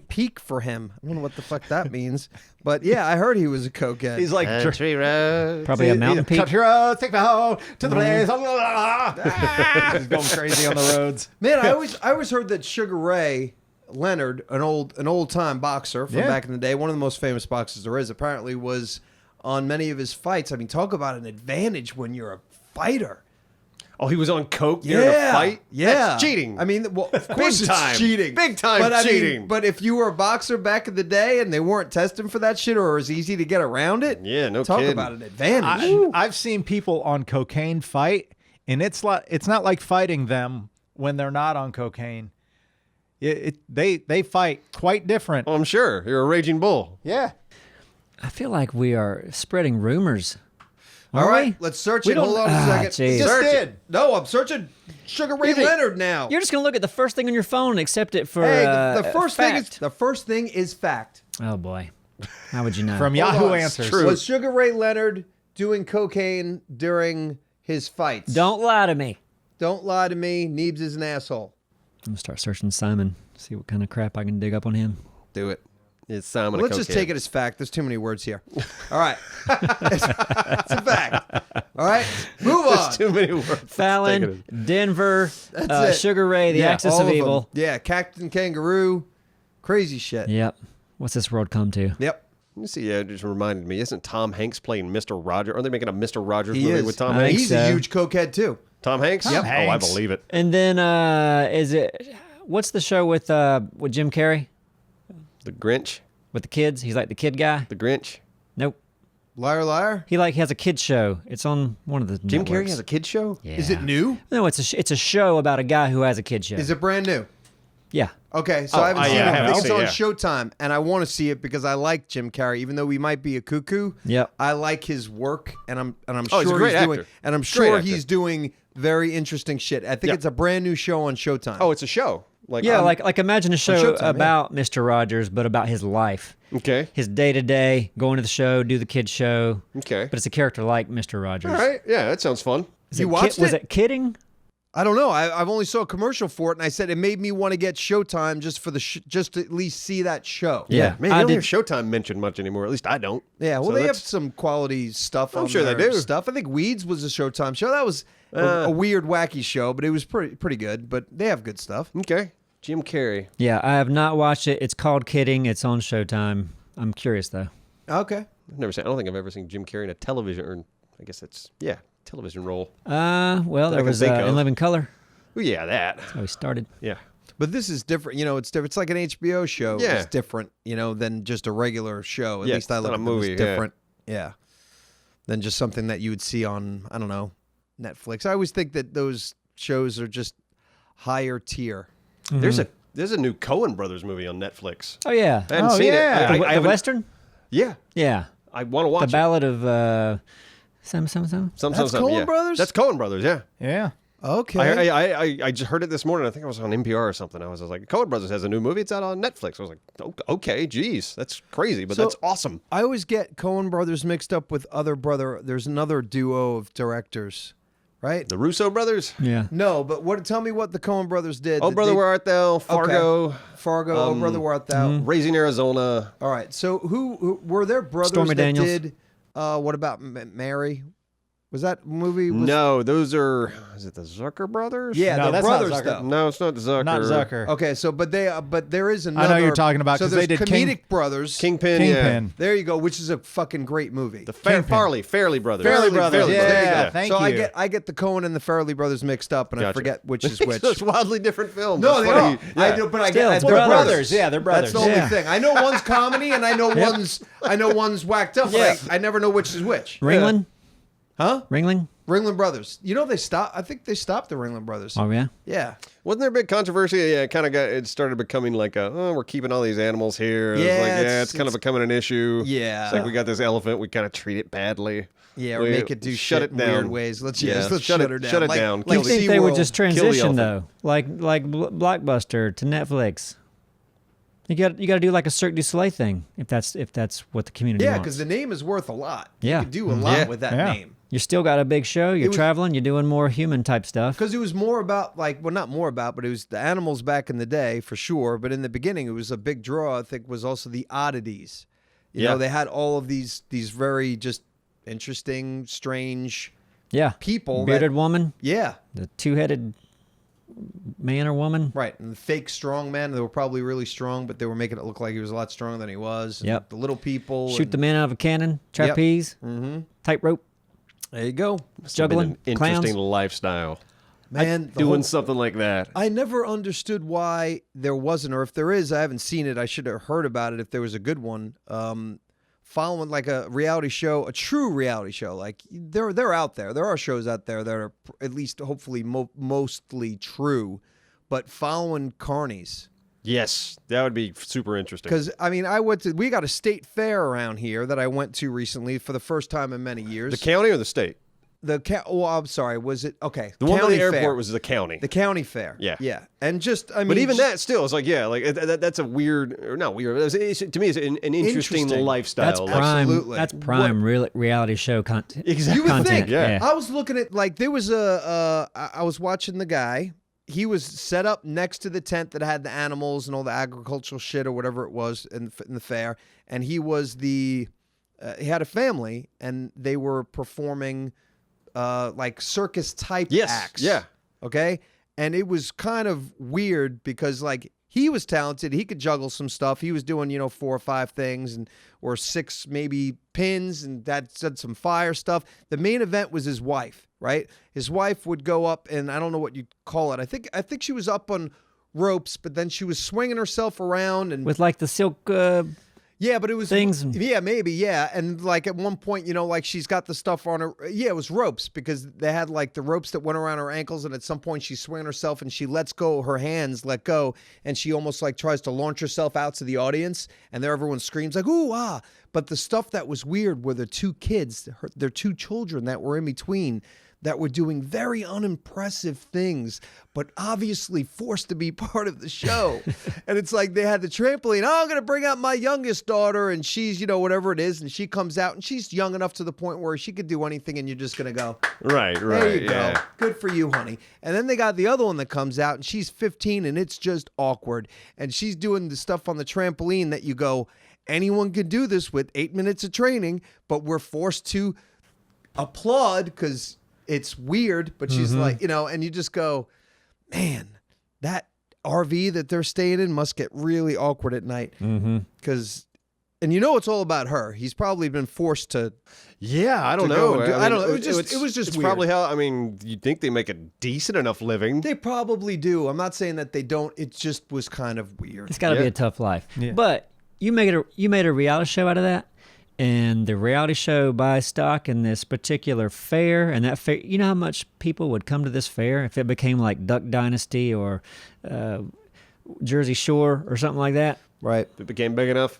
peak for him. I don't know what the fuck that means. But yeah, I heard he was a cokehead. He's like, Country road. Probably a mountain peak. Country road, take me home to the place. He's going crazy on the roads. Man, I always heard that Sugar Ray Leonard, an old time boxer from back in the day, one of the most famous boxers there is, apparently was on many of his fights. I mean, talk about an advantage when you're a fighter. Oh, he was on coke during a fight? Yeah. That's cheating. I mean, well, of course time. it's cheating. Big time but cheating. But if you were a boxer back in the day and they weren't testing for that shit or it was easy to get around it, Yeah, no talk kidding. about an advantage. I've seen people on cocaine fight, and it's not like fighting them when they're not on cocaine. They fight quite different. Oh, I'm sure. You're a raging bull. Yeah. I feel like we are spreading rumors. All Are right, we? let's search We it. Hold don't- on a Ah, second. jeez. Just Search did. it. No, I'm searching Sugar Ray You're- Leonard now. You're just gonna look at the first thing on your phone and accept it for Hey, the first fact. thing is fact. Oh boy, how would you know? From Hold Yahoo on. Answers. True. Was Sugar Ray Leonard doing cocaine during his fights? Don't lie to me. Don't lie to me. Neebs is an asshole. I'm gonna start searching Simon. See what kind of crap I can dig up on him. Do it. It's Simon. Let's just take it as fact. There's too many words here. All right. It's a fact. All right. Move on. There's too many words. Take Fallon, it Denver, That's it. Sugar Ray, the axis all of them. evil. Yeah, Captain Kangaroo. Crazy shit. Yep. What's this world come to? Yep. Let me see. Yeah, it just reminded me. Isn't Tom Hanks playing Mr. Rogers? Are they making a Mr. Rogers He movie is. with Tom I think Hanks? He's so. a huge cokehead, too. Tom Hanks? Yep. Oh, I Hanks. believe it. And then is it? What's the show with Jim Carrey The Grinch. with the kids? He's like the kid guy. The Grinch. Nope. Liar, liar. He has a kids show. It's on one of the Jim Carrey networks. has a kid show? Yeah. Is it new? No, it's a show about a guy who has a kid show. Is it brand new? Yeah. Okay, so I haven't seen yeah, it. I I think haven't it's seen on it, Showtime, and I want to see it because I like Jim Carrey, even though he might be a cuckoo. Yep. I like his work, and I'm Oh, he's a sure great he's doing, actor. and I'm Great sure actor. he's doing very interesting shit. I think Yeah. it's a brand new show on Showtime. Oh, it's a show. Like Yeah, like imagine a show Showtime, yeah. about Mr. Rogers, but about his life. okay, His day-to-day, going to the show, do the kids show. okay. But it's a character like Mr. Rogers. All right, yeah, that sounds fun. Is You it watched Was it? it kidding? I don't know. I've only saw a commercial for it, and I said it made me want to get Showtime just for the just to at least see that show. Yeah. Man, I you don't did- hear Showtime mentioned much anymore. At least I don't. Yeah, well, So they have that's- some quality stuff. I'm on sure they their do. Stuff. I think Weeds was a Showtime show. That was a weird, wacky show, but it was pretty good. But they have good stuff. Okay, Jim Carrey. Yeah, I have not watched it. It's called Kidding. It's on Showtime. I'm curious though. Okay. I've never seen. I don't think I've ever seen Jim Carrey in a television, or I guess it's television role. Well, I there can was think of. In Living Color. Oh yeah, that. That's how he started. Yeah. But this is different. You know, it's different. It's like an HBO show. Yeah. It's different, than just a regular show. At Yeah, least I it's look not at a them as movie, yeah. different. Yeah. Than just something that you would see on, I don't know, Netflix. I always think that those shows are just higher tier. There's a new Coen Brothers movie on Netflix. Oh yeah. I haven't Oh, seen yeah. it. The haven't- Western. Yeah, Yeah. I want to The watch it. Ballad of some. That's Coen yeah. Brothers? That's Coen Brothers. Yeah. Yeah. Okay. I just heard it this morning. I think I was on NPR or something. I was like, Coen Brothers has a new movie. It's out on Netflix. I was like, okay, geez, that's crazy, but So- that's awesome. I always get Coen Brothers mixed up with other brother. There's another duo of directors, right? The Russo brothers. Yeah. No, but tell me what the Coen Brothers did. Oh, that Brother, they- Where Art Thou? Fargo. Fargo. Oh, Brother, Where Art Thou? Raising Arizona. All right. So who were there brothers Stormy that Daniels. did? What about Mary? Was that movie? Was, No, those are. Is it the Zucker brothers? Yeah, No, the that's not brothers Zucker. though. No, it's not Zucker. Not Zucker. Okay, so but there is another. I know you're talking about so 'cause they there's did comedic brothers. Kingpin. Yeah. Kingpin. There you go, which is a fucking great movie. The Kingpin. Fairley brothers. Fairley Brothers. Fairley Yeah, Brothers. thank so you. I get the Coen and the Farrelly brothers mixed up, and I Gotcha. forget which is which. Those wildly different films. No, It's they funny. don't. I Yeah. do, but I Still, get it's they're brothers. Yeah, they're brothers. That's the only Yeah. thing. I know one's comedy, and I know one's whacked up. Yeah. But I never know which is which. Ringling. Huh? Ringling. Ringling Brothers. You know they stopped. I think they stopped the Ringling Brothers. Oh yeah. Yeah. Wasn't there a big controversy? Yeah, it started becoming like we're keeping all these animals here. It was Yeah, like, it's- it's kind of becoming an issue. Yeah. It's like we got this elephant, we kind of treat it badly. Yeah, or We make it do shut shit it in down. weird ways. Let's Yeah, let's shut shut it- her down. shut it Like- down. Like Kill You think the- they would SeaWorld. just Kill the transition though, elephant. like Blockbuster to Netflix? You got to do like a Cirque du Soleil thing if that's what the community Yeah, wants. because the name is worth a lot. Yeah. You can do a lot Yeah. with that Yeah. name. You still got a big show. You're was- traveling. You're doing more human type stuff. Because it was more about not more about, but it was the animals back in the day for sure. But in the beginning, it was a big draw. I think was also the oddities. You Yeah. know, they had all of these very just interesting, strange Yeah. people. Bearded woman, Yeah, the two-headed man or woman. right. And the fake strong men, they were probably really strong, but they were making it look like he was a lot stronger than he was. And Yep. the little people. Shoot the man out of a cannon, trapeze, tightrope, There you go. juggling, Been an clowns. interesting lifestyle. Man, the Doing whole- something like that. I never understood why there wasn't, or if there is, I haven't seen it. I should have heard about it if there was a good one. Following like a reality show, a true reality show. Like they're out there. There are shows out there that are at least hopefully mostly true, but following carnies. Yes, that would be super interesting. Because I mean, we got a state fair around here that I went to recently for the first time in many years. The county or the state? Oh, I'm sorry. Was it okay? The one by county the airport fair. was the county. The county fair. Yeah. Yeah. And just, I mean. But even just- that still, it's like, yeah, like that's a weird, or not weird. To me, it's an interesting Interesting. lifestyle. That's Like, prime. Absolutely. That's prime reality show content. Exactly. You would content. think. Yeah. I was looking at, like, there was I was watching the guy. He was set up next to the tent that had the animals and all the agricultural shit or whatever it was in the fair. And he was he had a family and they were performing like circus type Yes. acts. Yeah. Okay. And it was kind of weird because like he was talented. He could juggle some stuff. He was doing, 4 or 5 things or 6 maybe pins and that said some fire stuff. The main event was his wife, right? His wife would go up and I don't know what you'd call it. I think she was up on ropes, but then she was swinging herself around and With like the silk Yeah, but it was Things- Yeah, maybe. Yeah, and like at one point, like she's got the stuff on her. Yeah, it was ropes because they had like the ropes that went around her ankles, and at some point she's swinging herself and she lets go. Her hands let go, and she almost like tries to launch herself out to the audience, and there everyone screams like "ooh ah!" But the stuff that was weird were the two kids, their two children that were in between, that were doing very unimpressive things, but obviously forced to be part of the show. And it's like they had the trampoline. Oh, I'm going to bring out my youngest daughter, and she's, whatever it is, and she comes out, and she's young enough to the point where she could do anything, and you're just going to go, Right. there you Yeah. go. Good for you, honey. And then they got the other one that comes out, and she's 15, and it's just awkward. And she's doing the stuff on the trampoline that you go, anyone can do this with 8 minutes of training, but we're forced to applaud because it's weird. But she's like, and you just go, man, that RV that they're staying in must get really awkward at night. Because, and it's all about her. He's probably been forced to. Yeah, I don't to know. go and do- I don't know. It was just it's weird. probably how. I mean, you'd think they make a decent enough living. They probably do. I'm not saying that they don't. It just was kind of weird. It's got to be Yeah. a tough life. Yeah. But you made a reality show out of that, and the reality show buys stock in this particular fair, and that fair. You know how much people would come to this fair if it became like Duck Dynasty or Jersey Shore or something like that, Right. It became big enough.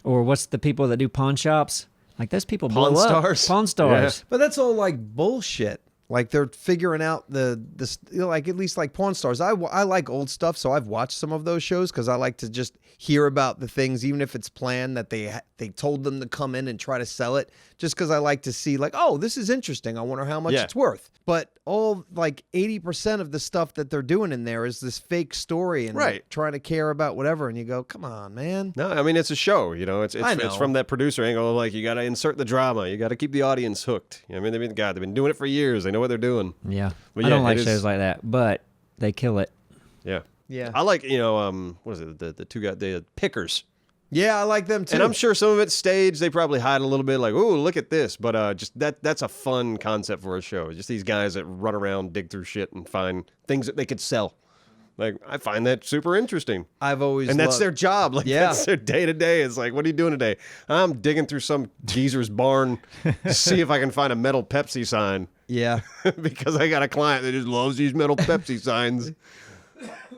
or what's the people that do pawn shops? Like those people Pawn blow stars? up. Pawn stars. But that's all like bullshit. Like they're figuring out like at least like Pawn Stars. I like old stuff, so I've watched some of those shows because I like to just hear about the things, even if it's planned that they told them to come in and try to sell it. Just because I like to see like, oh, this is interesting. I wonder how much Yeah. it's worth. But all like 80% of the stuff that they're doing in there is this fake story and Right. like, trying to care about whatever. And you go, come on, man. No, I mean it's a show. It's I know. it's from that producer angle. Like you got to insert the drama. You got to keep the audience hooked. I mean, they've been doing it for years. They know what they're doing. Yeah. But I yeah, don't like it is- shows like that, but they kill it. Yeah. Yeah. I like what is it? The two guys, the pickers. Yeah, I like them too. And I'm sure some of it's staged. They probably hide a little bit, like, "Oh, look at this." But just that's a fun concept for a show. Just these guys that run around, dig through shit, and find things that they could sell. Like I find that super interesting. I've always And that's loved- their job. Like Yeah. that's their day to day. It's like, what are you doing today? I'm digging through some geezer's barn to see if I can find a metal Pepsi sign Yeah. because I got a client that just loves these metal Pepsi signs.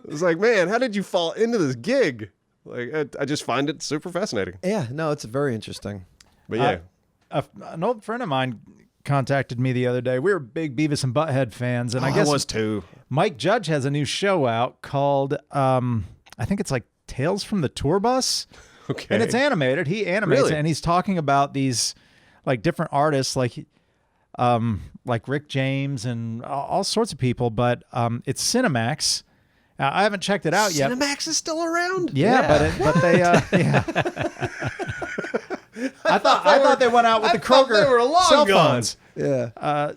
It's like, man, how did you fall into this gig? Like, I just find it super fascinating. Yeah, no, it's very interesting. But yeah, An old friend of mine contacted me the other day. We were big Beavis and Butthead fans, and I guess was too. Mike Judge has a new show out called I think it's like Tales from the Tour Bus. Okay. And it's animated. He animates Really? it, and he's talking about these like different artists like Rick James and all sorts of people, but it's Cinemax. I haven't checked it out yet. Cinemax is still around? Yeah, but they yeah. I thought they went out with I the thought Kroger they were long cell gone. phones. Yeah.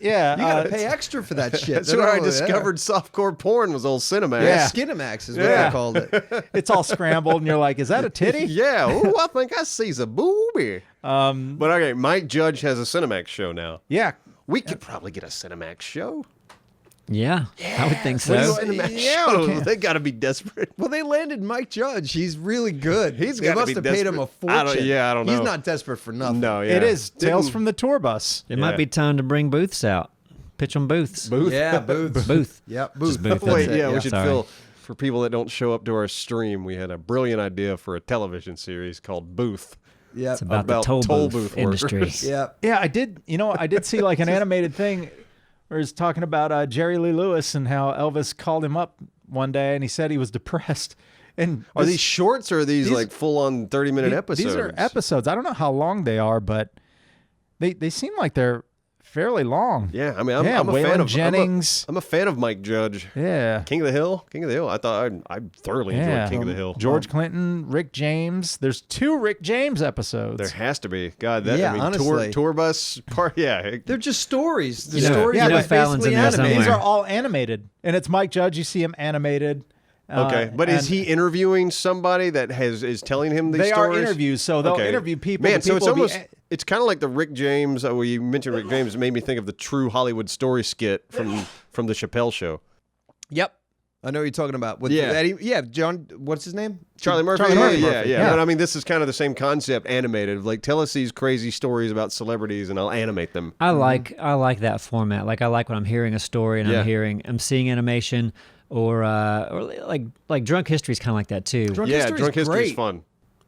Yeah, You got to pay extra for that shit. That's They're where not I really there. discovered softcore porn was old Cinemax. Yeah. Skinemax is what Yeah. they called it. it's all scrambled, and you're like, "Is that a titty?" Yeah. Ooh, I think I see a booby. But okay, Mike Judge has a Cinemax show now. Yeah. We could probably get a Cinemax show. Yeah, I would think so. Cinemax yeah, shows. okay. They got to be desperate. Well, they landed Mike Judge. He's really good. He's They gotta must be have paid him a desperate. I don't- fortune. yeah, I don't He's know. not desperate for nothing. No, yeah. It is Tales Didn't- from the Tour Bus. It Yeah. might be time to bring booths out. Pitch on booths. Booth. Yeah, Booth. Booth. Yep, Booth. Just Booth. Wait, That's it. yeah, we should Sorry. fill. For people that don't show up to our stream, we had a brilliant idea for a television series called Booth. Yep. It's about the About toll toll booth booth industry. workers. Yep. Yeah, I did. I did see like an animated thing where he's talking about Jerry Lee Lewis and how Elvis called him up one day and he said he was depressed. And Are this- these shorts or are these like full on 30-minute episodes? These are episodes. I don't know how long they are, but they seem like they're fairly long. Yeah, I mean, I'm a Waylon fan of Jennings. I'm a fan of Mike Judge. Yeah. King of the Hill. I thought I thoroughly Yeah. enjoyed King of the Hill. George Clinton, Rick James. There's 2 Rick James episodes. There has to be. God, that Yeah, I mean, honestly. tour bus part. Yeah, They're just stories. The You know- stories you are know Fallon's basically in there animated. These somewhere. are all animated, and it's Mike Judge. You see him animated. okay. But is and he interviewing somebody that is telling him these They stories? are interviews, so they'll interview people. Man, The so it's people will be- almost it's kind of like the Rick James. Well, you mentioned Rick James. It made me think of the True Hollywood Story skit from the Chappelle Show. Yep. I know what you're talking about. With Yeah. Eddie, yeah, John, what's his name? Charlie Murphy. Charlie Murphy. Yeah. But I mean, this is kind of the same concept animated. Like, tell us these crazy stories about celebrities, and I'll animate them. I like that format. Like I like when I'm hearing a story and I'm seeing animation, or like Drunk History is kind of like that too. Drunk Yeah, History's Drunk History's great. fun.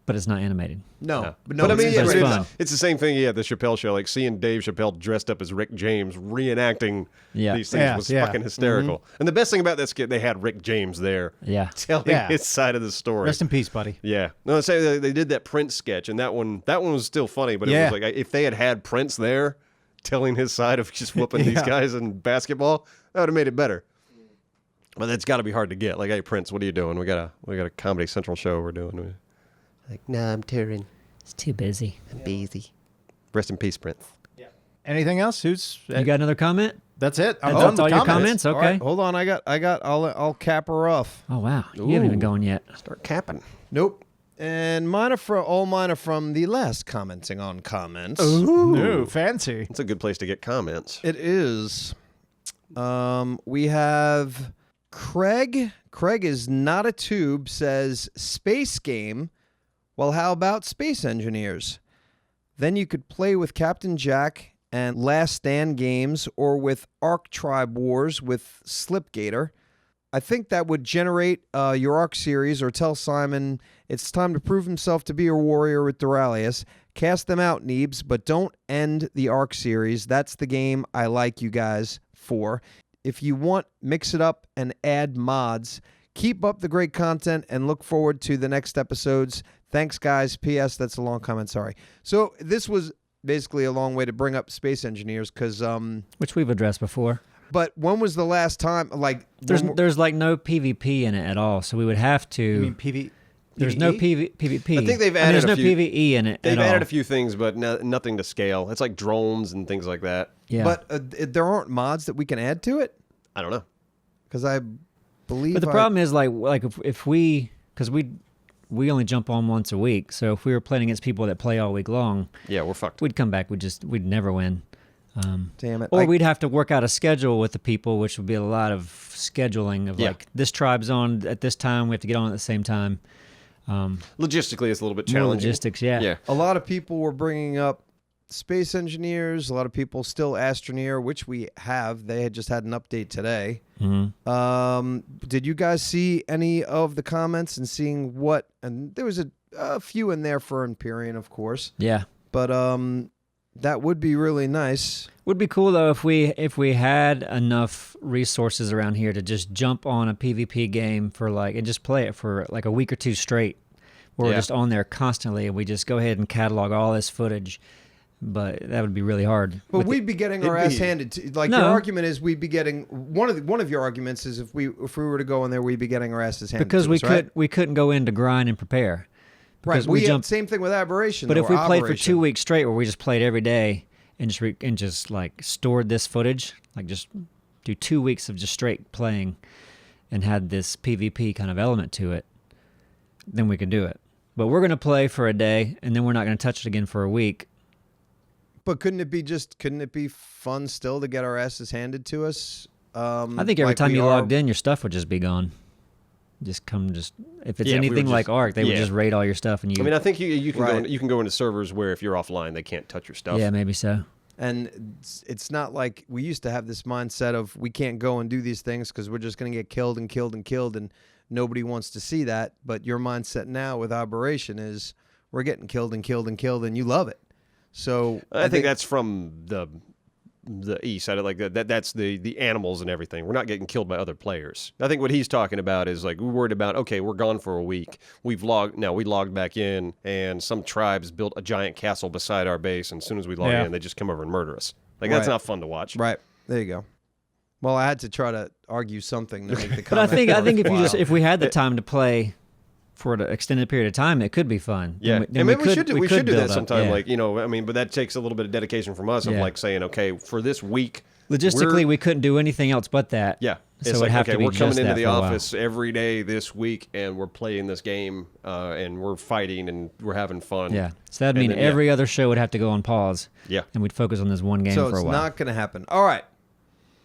But it's not animated. No, But I mean, it's yeah, just but fun. it's the same thing. Yeah, the Chappelle Show, like seeing Dave Chappelle dressed up as Rick James reenacting Yeah. these things was fucking hysterical. And the best thing about that skit, they had Rick James there, Yeah. telling Yeah. his side of the story. Rest in peace, buddy. Yeah, no, say they did that Prince sketch, and that one was still funny. But it Yeah. was like if they had Prince there, telling his side of just whooping these Yeah. guys in basketball, that would have made it better. But that's got to be hard to get. Like, hey Prince, what are you doing? We got a Comedy Central show we're doing. Like, nah, I'm touring. It's too busy. I'm busy. Rest in peace, Prince. Anything else? Who's You got another comment? That's it. I'm That's done with all your comments. comments? All Okay. right, hold on. I'll cap her off. Oh wow. You haven't even gone yet. Start capping. Nope. And all mine are from the last commenting on comments. Ooh, fancy. It's a good place to get comments. It is. We have Craig. Craig is not a tube. Says space game. Well, how about space engineers? Then you could play with Captain Jack and Last Stand games, or with Ark Tribe Wars with Slipgator. I think that would generate your Ark series, or tell Simon it's time to prove himself to be a warrior with Duralius. Cast them out, Neebs, but don't end the Ark series. That's the game I like you guys for. If you want, mix it up and add mods. Keep up the great content and look forward to the next episodes. Thanks, guys. P.S. That's a long comment. Sorry. So this was basically a long way to bring up space engineers because Which we've addressed before. but when was the last time, like, There's like no PvP in it at all, so we would have to. You mean PV? There's no PvP. I think they've And added there's a no few- PvE in it They've at added all. a few things, but nothing to scale. It's like drones and things like that. Yeah. but there aren't mods that we can add to it? I don't know. Because I believe But the problem is like if we, because we only jump on once a week, so if we were playing against people that play all week long, Yeah, we're fucked. we'd come back. We'd never win. damn it. Or we'd have to work out a schedule with the people, which would be a lot of scheduling of Yeah. like this tribe's on at this time, we have to get on at the same time. Logistically, it's a little bit More challenging. logistics, yeah. Yeah. A lot of people were bringing up space engineers. A lot of people still Astroneer, which we have. They had just had an update today. Did you guys see any of the comments and seeing what? And there was a few in there for Empyrean, of course. Yeah. But that would be really nice. Would be cool though if we had enough resources around here to just jump on a PvP game for like and just play it for like a week or two straight. Where we're Yeah. just on there constantly and we just go ahead and catalog all this footage. But that would be really hard. But with we'd be getting our it'd ass be- handed. To, like No. your argument is, we'd be getting one of your arguments is if we were to go in there, we'd be getting our asses handed because to we us, right? we couldn't go in to grind and prepare. Right. Because We jumped. same thing with Aberration. But if or we played for Operation. 2 weeks straight, where we just played every day and just like stored this footage, like just do 2 weeks of just straight playing, and had this PvP kind of element to it, then we could do it. But we're gonna play for a day, and then we're not gonna touch it again for a week. But couldn't it be fun still to get our asses handed to us? I think every like time we you are- logged in, your stuff would just be gone. If it's Yeah, if we were anything like just- Ark, they would yeah. just raid all your stuff, and you. I mean, I think you can Right. you can go into servers where if you're offline, they can't touch your stuff. yeah, maybe so. And it's not like we used to have this mindset of we can't go and do these things because we're just going to get killed and killed and killed, and nobody wants to see that. But your mindset now with Aberration is we're getting killed and killed and killed, and you love it. So I think that's from the east side of like that's the animals and everything. We're not getting killed by other players. I think what he's talking about is like we're worried about, okay, we're gone for a week. We logged back in, and some tribes built a giant castle beside our base, and as soon as we log Yeah. in, they just come over and murder us. Like that's Right. not fun to watch. right. There you go. Well, I had to try to argue something to make the comment. But I think worthwhile. if we had the time to play for an extended period of time, it could be fun. Yeah, Then and maybe we should could do build that up, sometime. yeah. Like I mean, but that takes a little bit of dedication from us of Yeah. like saying, okay, for this week, Logistically, we couldn't do anything else but that. yeah, So it's it'd like have okay, to be we're coming just into that the for a while. office every day this week, and we're playing this game, and we're fighting and we're having fun. Yeah. So that'd And mean then, yeah. every other show would have to go on pause. Yeah. And we'd focus on this one game So for a it's while. not going to happen. All right.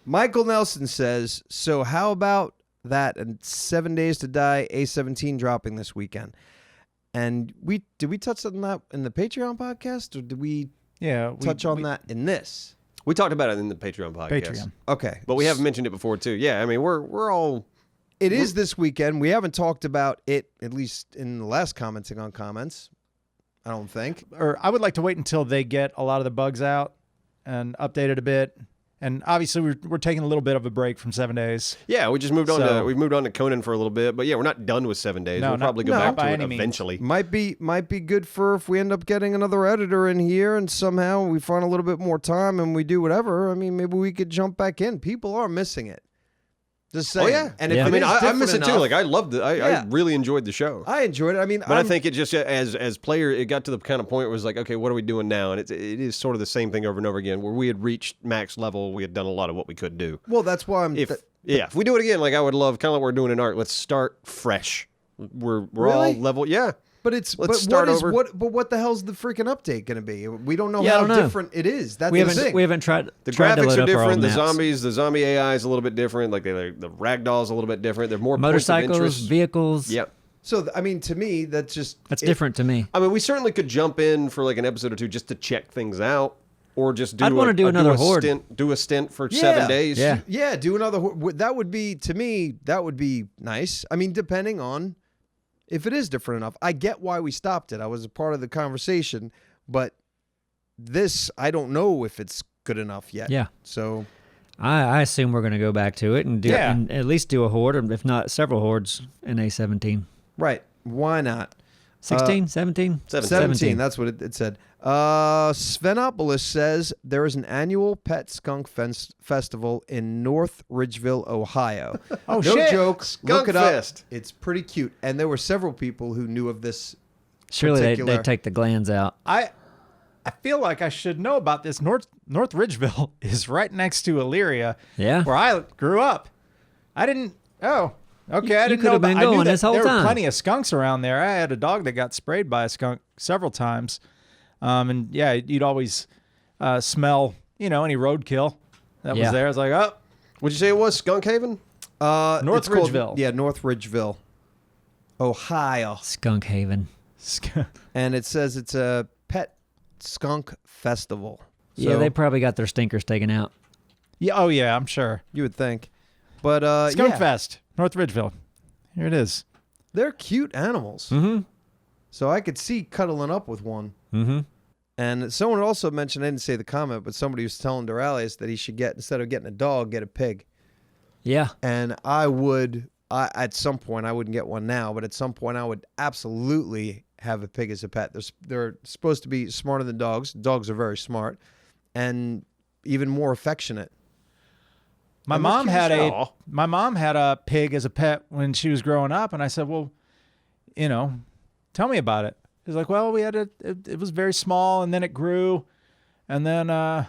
Michael Nelson says, so how about that, and 7 Days to Die A17 dropping this weekend. And did we touch on that in the Patreon podcast, or did we touch on that in this? We talked about it in the Patreon podcast. Patreon. Okay. But we have mentioned it before, too. Yeah, I mean, we're all... It is this weekend. We haven't talked about it, at least in the last commenting on comments, I don't think. Or I would like to wait until they get a lot of the bugs out and update it a bit. And obviously, we're taking a little bit of a break from 7 days. Yeah, we just moved on to we've moved on to Conan for a little bit, but yeah, we're not done with 7 days. No, we'll probably go not back by to it any means. eventually. Might be good for if we end up getting another editor in here and somehow we find a little bit more time and we do whatever. I mean, maybe we could jump back in. People are missing it. Just saying. Oh yeah, And Yeah. if I mean, I miss it enough, too. Like I loved it. I Yeah. really enjoyed the show. I enjoyed it. I mean, But I think it just as player, it got to the kind of point where it was like, okay, what are we doing now? And it is sort of the same thing over and over again. Where we had reached max level, we had done a lot of what we could do. well, that's why I'm. If we do it again, like I would love, kind of like we're doing in art. Let's start fresh. We're all Really? level. Yeah, but it's let's but start what is over. what the hell's the freaking update going to be? We don't know Yeah, I how don't know. different it is. That's We the haven't thing. we haven't tried. The tried to graphics load are up our old different. The maps. zombie AI is a little bit different. Like the ragdoll's a little bit different. They're more points of Motorcycles, interest. vehicles. Yep. So I mean, to me, that's just That's different to me. I mean, we certainly could jump in for like an episode or two just to check things out, or just do. I'd wanna do another horde. Do a stint for Yeah. 7 days. Yeah. Yeah, do another. That would be, to me, that would be nice. I mean, depending on if it is different enough. I get why we stopped it. I was a part of the conversation, but this, I don't know if it's good enough yet. Yeah. So I assume we're going to go back to it and do Yeah. and at least do a horde, or if not several hordes in A17. right, why not? 16, 17? 17. That's what it said. Svenopolis says there is an annual pet skunk festival in North Ridgeville, Ohio. Oh, no shit. joke. Skunk Look it up. Fest. It's pretty cute. And there were several people who knew of this. Surely they particular- take the glands out. I feel like I should know about this. North Ridgeville is right next to Elyria, Yeah. where I grew up. I didn't. Oh, okay. I You didn't could know have been about, I knew going that this whole there were time. plenty of skunks around there. I had a dog that got sprayed by a skunk several times, and yeah, you'd always smell, any roadkill that was Yeah. there. I was like, oh, Would you say it was Skunk Haven? North it's called- Ridgeville. Yeah, North Ridgeville, Ohio. Skunk Haven. And it says it's a pet skunk festival. Yeah, So, they probably got their stinkers taken out. Yeah. Oh yeah, I'm sure. you would think. But Skunk yeah, Fest, North Ridgeville. Here it is. they're cute animals. Mm-hmm. So I could see cuddling up with one. Mm-hmm. And someone also mentioned, I didn't say the comment, but somebody was telling Duralius that he should instead of getting a dog, get a pig. Yeah. And at some point, I wouldn't get one now, but at some point I would absolutely have a pig as a pet. They're supposed to be smarter than dogs. Dogs are very smart and even more affectionate. My mom had Aw. a pig as a pet when she was growing up, and I said, "Well, tell me about it." She's like, "Well, we had it was very small, and then it grew, and then and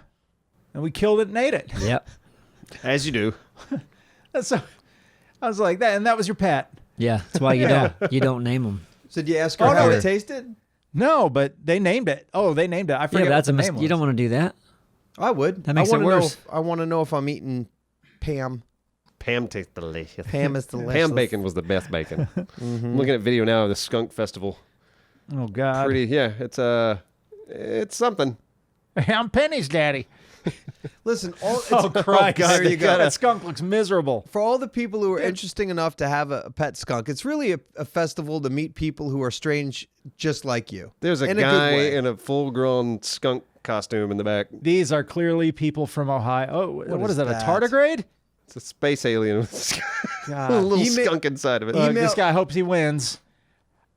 we killed it and ate it." Yep. As you do. So I was like, "That and that was your pet?" Yeah. That's why you don't name them. So did you ask her Oh, how no, it tasted? No, but they named it. Oh, they named it. I Yeah, forget but that's what a the name was. You don't want to do that. I would. That makes I it wanna know worse. I want to know if I'm eating Pam. Pam tastes delicious. Pam is delicious. Pam bacon was the best bacon. I'm looking at video now of the Skunk Festival. Oh God, Pretty, yeah. It's something. I'm Penny's daddy. Listen, Oh Christ! There you go. That skunk looks miserable. For all the people who are interesting enough to have a pet skunk, it's really a festival to meet people who are strange just like you. There's a In a good guy way. in a full-grown skunk costume in the back. These are clearly people from Ohio. Oh, what is is that? that? A tardigrade? It's a space alien with a God. little Email- skunk inside of it. Email- This guy hopes he wins.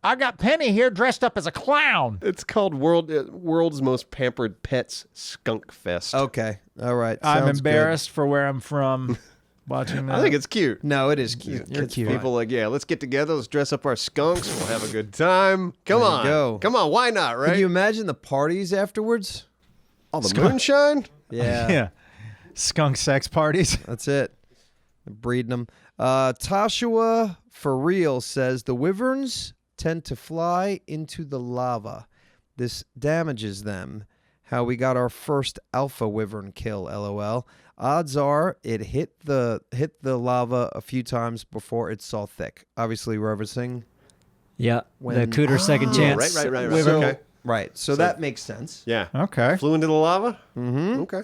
I got Penny here dressed up as a clown. It's called World's Most Pampered Pets Skunk Fest. Okay. All right. I'm Sounds embarrassed for where I'm from watching that. I think it's cute. good. No, it is cute. You're It's cute. fun. People like, yeah, let's get together. Let's dress up our skunks. We'll have a good time. Come There you on. go. Come on. Why not, right? Can you imagine the parties afterwards? All the moonshine? Yeah. Yeah. Skunk sex parties. That's it. Breeding them. Tashua for real says the wyverns tend to fly into the lava. This damages them. how we got our first alpha wyvern kill, LOL. Odds are it hit the lava a few times before it saw thick. Obviously referencing. Yeah, When- the Cooter second chance. right. So, Okay. right. So that makes sense. Yeah. Okay. Flew into the lava? Mm-hmm. Okay.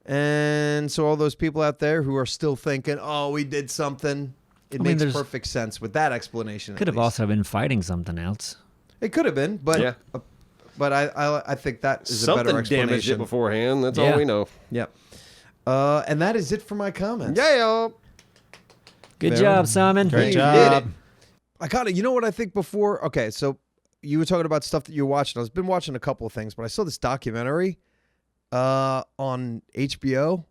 And so all those people out there who are still thinking, oh, we did something, it makes there's- perfect sense with that explanation. at Could have least. also been fighting something else. It could have been, but Yeah. but I think that is a Something better damaged it explanation. beforehand. That's Yeah. all we know. Yep. And that is it for my comments. Yeah. Good Very job, Simon. Great You job. did it. I kind of, you know what I think before? Okay, so you were talking about stuff that you were watching. I've been watching a couple of things, but I saw this documentary on HBO.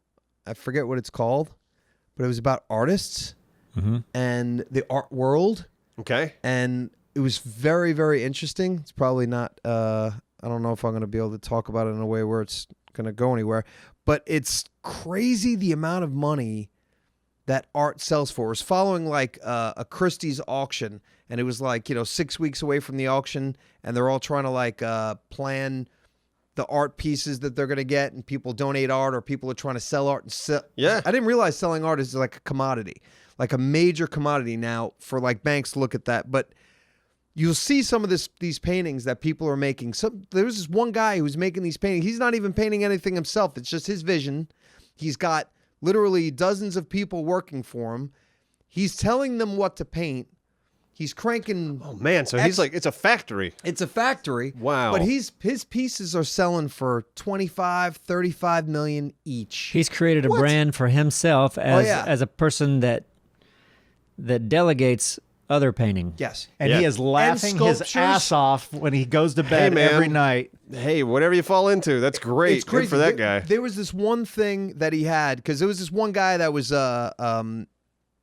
I forget what it's called, but it was about artists and the art world. Okay. And it was very, very interesting. It's probably not, I don't know if I'm going to be able to talk about it in a way where it's going to go anywhere, but it's crazy the amount of money that art sells for. It was following like a Christie's auction, and it was like, 6 weeks away from the auction, and they're all trying to like plan the art pieces that they're going to get, and people donate art, or people are trying to sell art and sell. Yeah. I didn't realize selling art is like a commodity, like a major commodity now for like banks to look at that. But you'll see some of these paintings that people are making. There was this one guy who's making these paintings. He's not even painting anything himself. It's just his vision. He's got literally dozens of people working for him. He's telling them what to paint. He's cranking. Oh, man. So he's like, it's a factory. It's a factory. Wow. But his pieces are selling for 25, 35 million each. He's created a brand for himself as yeah. as a person that delegates other painting. Yes. And Yeah. he is laughing his sculptures. ass off when he goes to bed man. every night. Hey, whatever you fall into, that's great. It's crazy. Good for that guy. There was this one thing that he had, because there was this one guy that was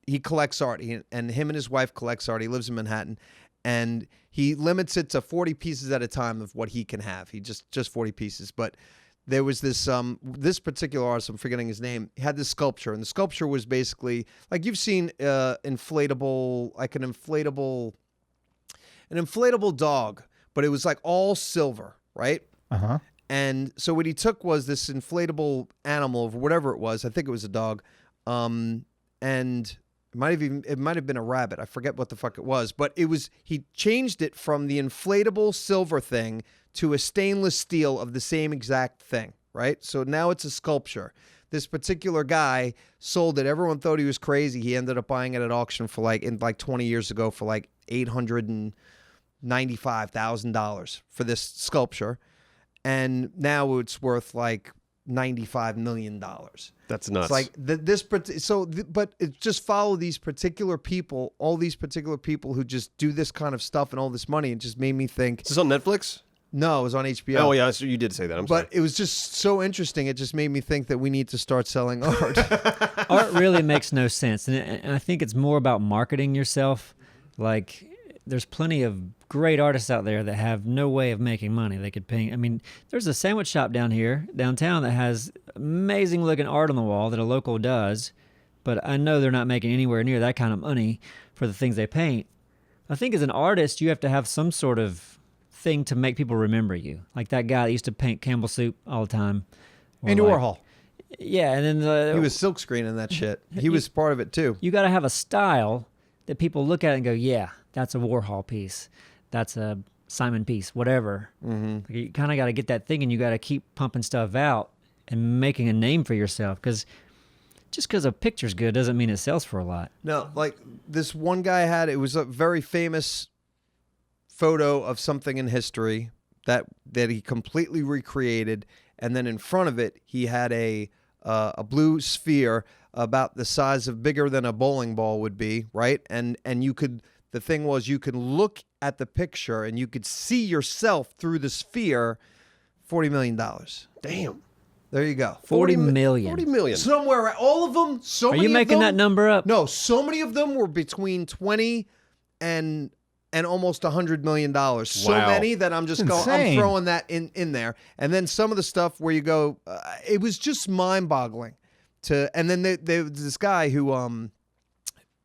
he collects art, and him and his wife collects art. He lives in Manhattan, and he limits it to 40 pieces at a time of what he can have. He just 40 pieces. But there was this particular artist, I'm forgetting his name, he had this sculpture, and the sculpture was basically like you've seen an inflatable dog, but it was like all silver, right? Uh-huh. And so what he took was this inflatable animal, or whatever it was. I think it was a dog, and it might have been a rabbit. I forget what the fuck it was, but he changed it from the inflatable silver thing to a stainless steel of the same exact thing, right? So now it's a sculpture. This particular guy sold it. Everyone thought he was crazy. He ended up buying it at auction for like 20 years ago for like $895,000 for this sculpture, and now it's worth like $95 million. That's nuts. It's like but it just follow these particular people, all these particular people who just do this kind of stuff and all this money. It just made me think. Is this on Netflix? No, it was on HBO. Oh, yeah. So you did say that. I'm sorry. But it was just so interesting. It just made me think that we need to start selling art. Art really makes no sense, and I think it's more about marketing yourself. Like, there's plenty of great artists out there that have no way of making money. They could paint. I mean, there's a sandwich shop downtown that has amazing looking art on the wall that a local does, but I know they're not making anywhere near that kind of money for the things they paint. I think as an artist, you have to have some sort of thing to make people remember you. Like that guy that used to paint Campbell soup all the time. Or Andy like- Warhol. Yeah, and then He was silk screening that shit. He was part of it too. you got to have a style that people look at and go, yeah, that's a Warhol piece. That's a Simon piece, whatever. Mm-hmm. You kind of got to get that thing, and you got to keep pumping stuff out and making a name for yourself. Because just because a picture's good doesn't mean it sells for a lot. No, like this one guy it was a very famous photo of something in history that he completely recreated, and then in front of it he had a blue sphere about the size of bigger than a bowling ball would be, right? And the thing was you could look at the picture and you could see yourself through the sphere. $40 million. Damn. There you go. 40 million. 40 million. Somewhere, all of them. So Are many you of making them- that number up? No, so many of them were between 20 and almost $100 million. So Wow. many that I'm just going. I'm insane. throwing that in there. And then some of the stuff where you go, it was just mind-boggling. And then there was this guy who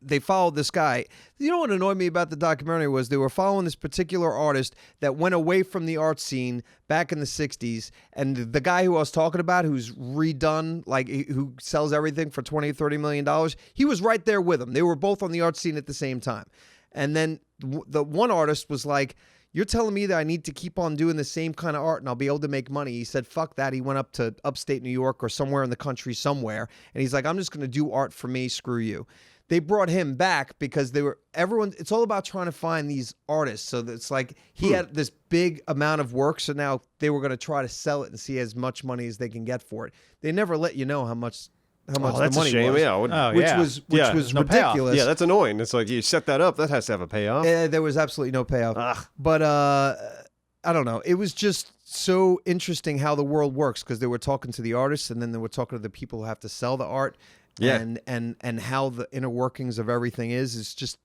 they followed this guy. You know what annoyed me about the documentary was they were following this particular artist that went away from the art scene back in the 60s. And the guy who I was talking about, who's redone, like who sells everything for $20 or $30 million, he was right there with him. They were both on the art scene at the same time. And then the one artist was like, you're telling me that I need to keep on doing the same kind of art and I'll be able to make money. He said, fuck that. He went up to upstate New York or somewhere in the country somewhere. And he's like, I'm just going to do art for me. Screw you. They brought him back because it's all about trying to find these artists. So it's like he had this big amount of work. So now they were going to try to sell it and see as much money as they can get for it. They never let you know how much the that's money a shame. was. Yeah, Which was no payoff. ridiculous. yeah, that's annoying. It's like you set that up. That has to have a payoff. There was absolutely no payoff. But I don't know. It was just so interesting how the world works because they were talking to the artists and then they were talking to the people who have to sell the art. Yeah. And how the inner workings of everything is just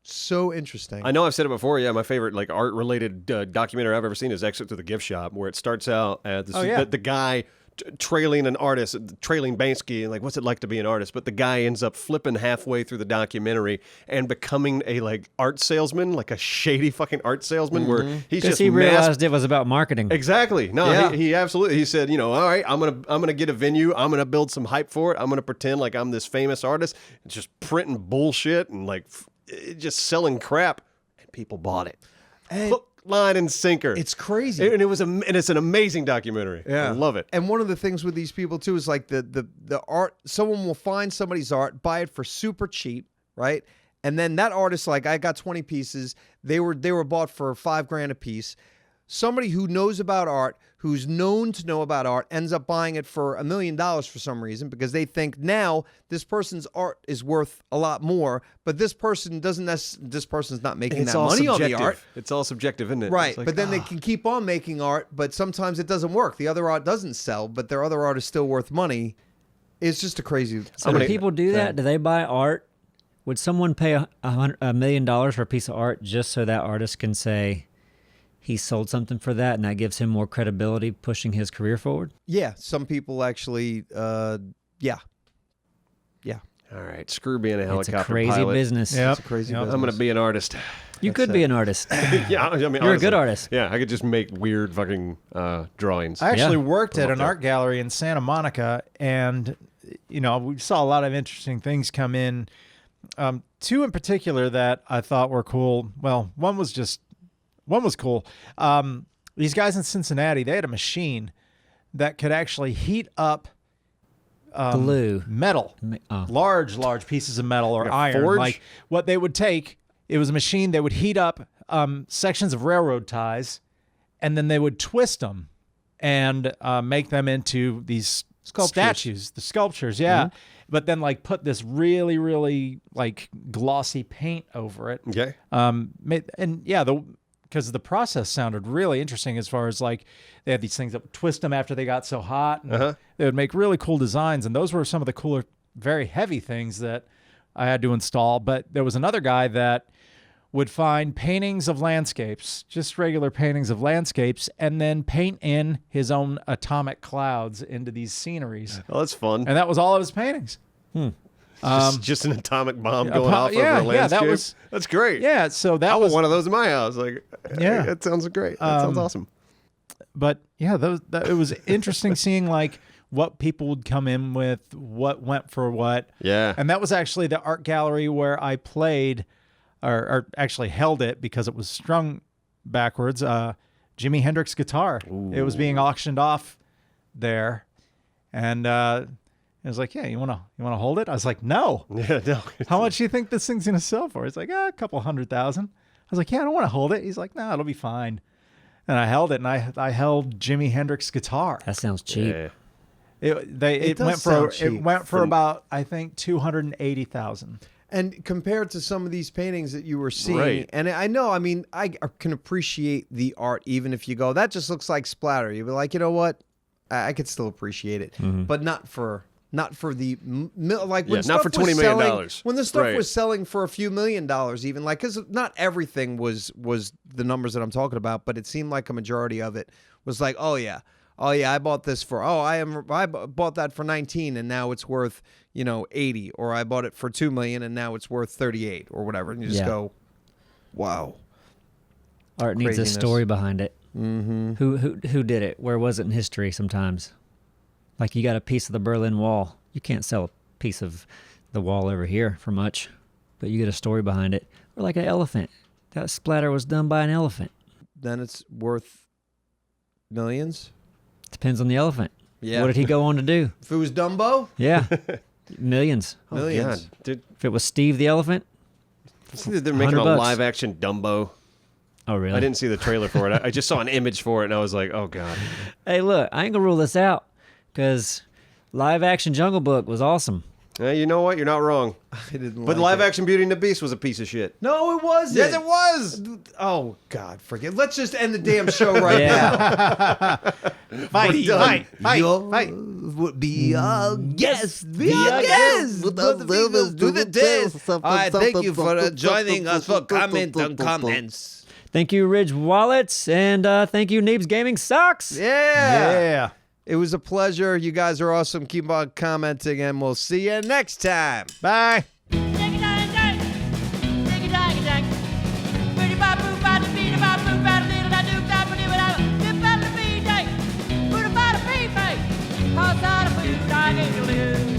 so interesting. I know I've said it before. Yeah, my favorite like art related documentary I've ever seen is Exit to the Gift Shop, where it starts out at the guy trailing an artist, trailing Banksy, and like, what's it like to be an artist? But the guy ends up flipping halfway through the documentary and becoming a like art salesman, like a shady fucking art salesman, where he's just he realized it was about marketing. Exactly. No, Yeah. he absolutely. He said, all right, I'm gonna get a venue. I'm gonna build some hype for it. I'm gonna pretend like I'm this famous artist. It's just printing bullshit and like just selling crap, and people bought it. And Hook, line, and sinker. it's crazy. And it's an amazing documentary. Yeah. I love it. And one of the things with these people too is like the art, someone will find somebody's art, buy it for super cheap, right? And then that artist, like I got 20 pieces, they were bought for $5,000 a piece. Somebody who knows about art, who's known to know about art, ends up buying it for $1 million for some reason because they think now this person's art is worth a lot more, but this person this person's not making that money on the art. It's all subjective, isn't it? Right, It's like, but then they can keep on making art, but sometimes it doesn't work. The other art doesn't sell, but their other art is still worth money. It's just a crazy. So do people do that? Do they buy art? Would someone pay $1 million for a piece of art just so that artist can say he sold something for that and that gives him more credibility pushing his career forward? Yeah, some people actually. Yeah. all right, screw being a It's helicopter a crazy pilot. business. Yep. It's a crazy business. I'm gonna be an artist. You could be an artist. Yeah, I mean, You're a honestly, good artist. Yeah, I could just make weird fucking drawings. I actually Yeah. worked at Up an there. art gallery in Santa Monica, and we saw a lot of interesting things come in. Two in particular that I thought were cool. Well, one was cool. These guys in Cincinnati, they had a machine that could actually heat up Glue. metal, Oh. large pieces of metal or Like a iron. forge? Like what they would take, it was a machine that would heat up sections of railroad ties, and then they would twist them and make them into these statues, the sculptures. Yeah. But then like put this really, really like glossy paint over it. Okay. Because the process sounded really interesting as far as like they had these things that would twist them after they got so hot. And they would make really cool designs. And those were some of the cooler, very heavy things that I had to install. But there was another guy that would find paintings of landscapes, just regular paintings of landscapes, and then paint in his own atomic clouds into these sceneries. Oh, that's fun. And that was all of his paintings. Just an atomic bomb going off over yeah, a landscape. that That's great. Yeah, so that I was want one of those in my house. Like, Yeah. that sounds great. That sounds awesome. But yeah, it was interesting seeing like what people would come in with, what went for what. Yeah. And that was actually the art gallery where I played or actually held it because it was strung backwards. Jimi Hendrix guitar. It was being auctioned off there. And it was like, yeah, you wanna hold it? I was like, no. Yeah, no. How much do you think this thing's gonna sell for? He's like, a couple $100,000. I was like, yeah, I don't want to hold it. He's like, no, it'll be fine. And I held it, and I held Jimi Hendrix guitar. That sounds cheap. Yeah. It does went sound for cheap. about I think $280,000. And compared to some of these paintings that you were seeing, Right. and I know, I mean, I can appreciate the art even if you go, that just looks like splatter. You'd be like, you know what? I could still appreciate it, but not for the like when Yeah, stuff not for was $20 million. selling, when the stuff Right. was selling for a few $1 million, even like because not everything was the numbers that I'm talking about, but it seemed like a majority of it was like, oh yeah, oh yeah, I bought this for bought that for 19 and now it's worth 80, or I bought it for 2 million and now it's worth 38 or whatever, and you just go, wow. Art needs a Craziness. story behind it. Mm-hmm. Who did it? Where was it in history? Sometimes, like you got a piece of the Berlin Wall, you can't sell a piece of the wall over here for much, but you get a story behind it. Or like an elephant. That splatter was done by an elephant. Then it's worth millions. Depends on the elephant. Yeah. What did he go on to do? If it was Dumbo, Yeah, millions. millions. God, dude. If it was Steve the elephant, See that they're making a $100. live action Dumbo. oh really? I didn't see the trailer for it. I just saw an image for it, and I was like, oh god. Hey, look, I ain't gonna rule this out because live action Jungle Book was awesome. You know what? You're not wrong. I didn't. But like live it. action Beauty and the Beast was a piece of shit. No, it wasn't. Yes, it was. Oh God, forget. Let's just end the damn show right Yeah. now. Fight. Would be our guest. Be our guest. Do the dance. All right, thank you for joining us for comment on comments. Thank you, Ridge Wallets, and thank you, Neebs Gaming Socks. Yeah. It was a pleasure. You guys are awesome. Keep on commenting, and we'll see you next time. Bye. Outside of food, I get a little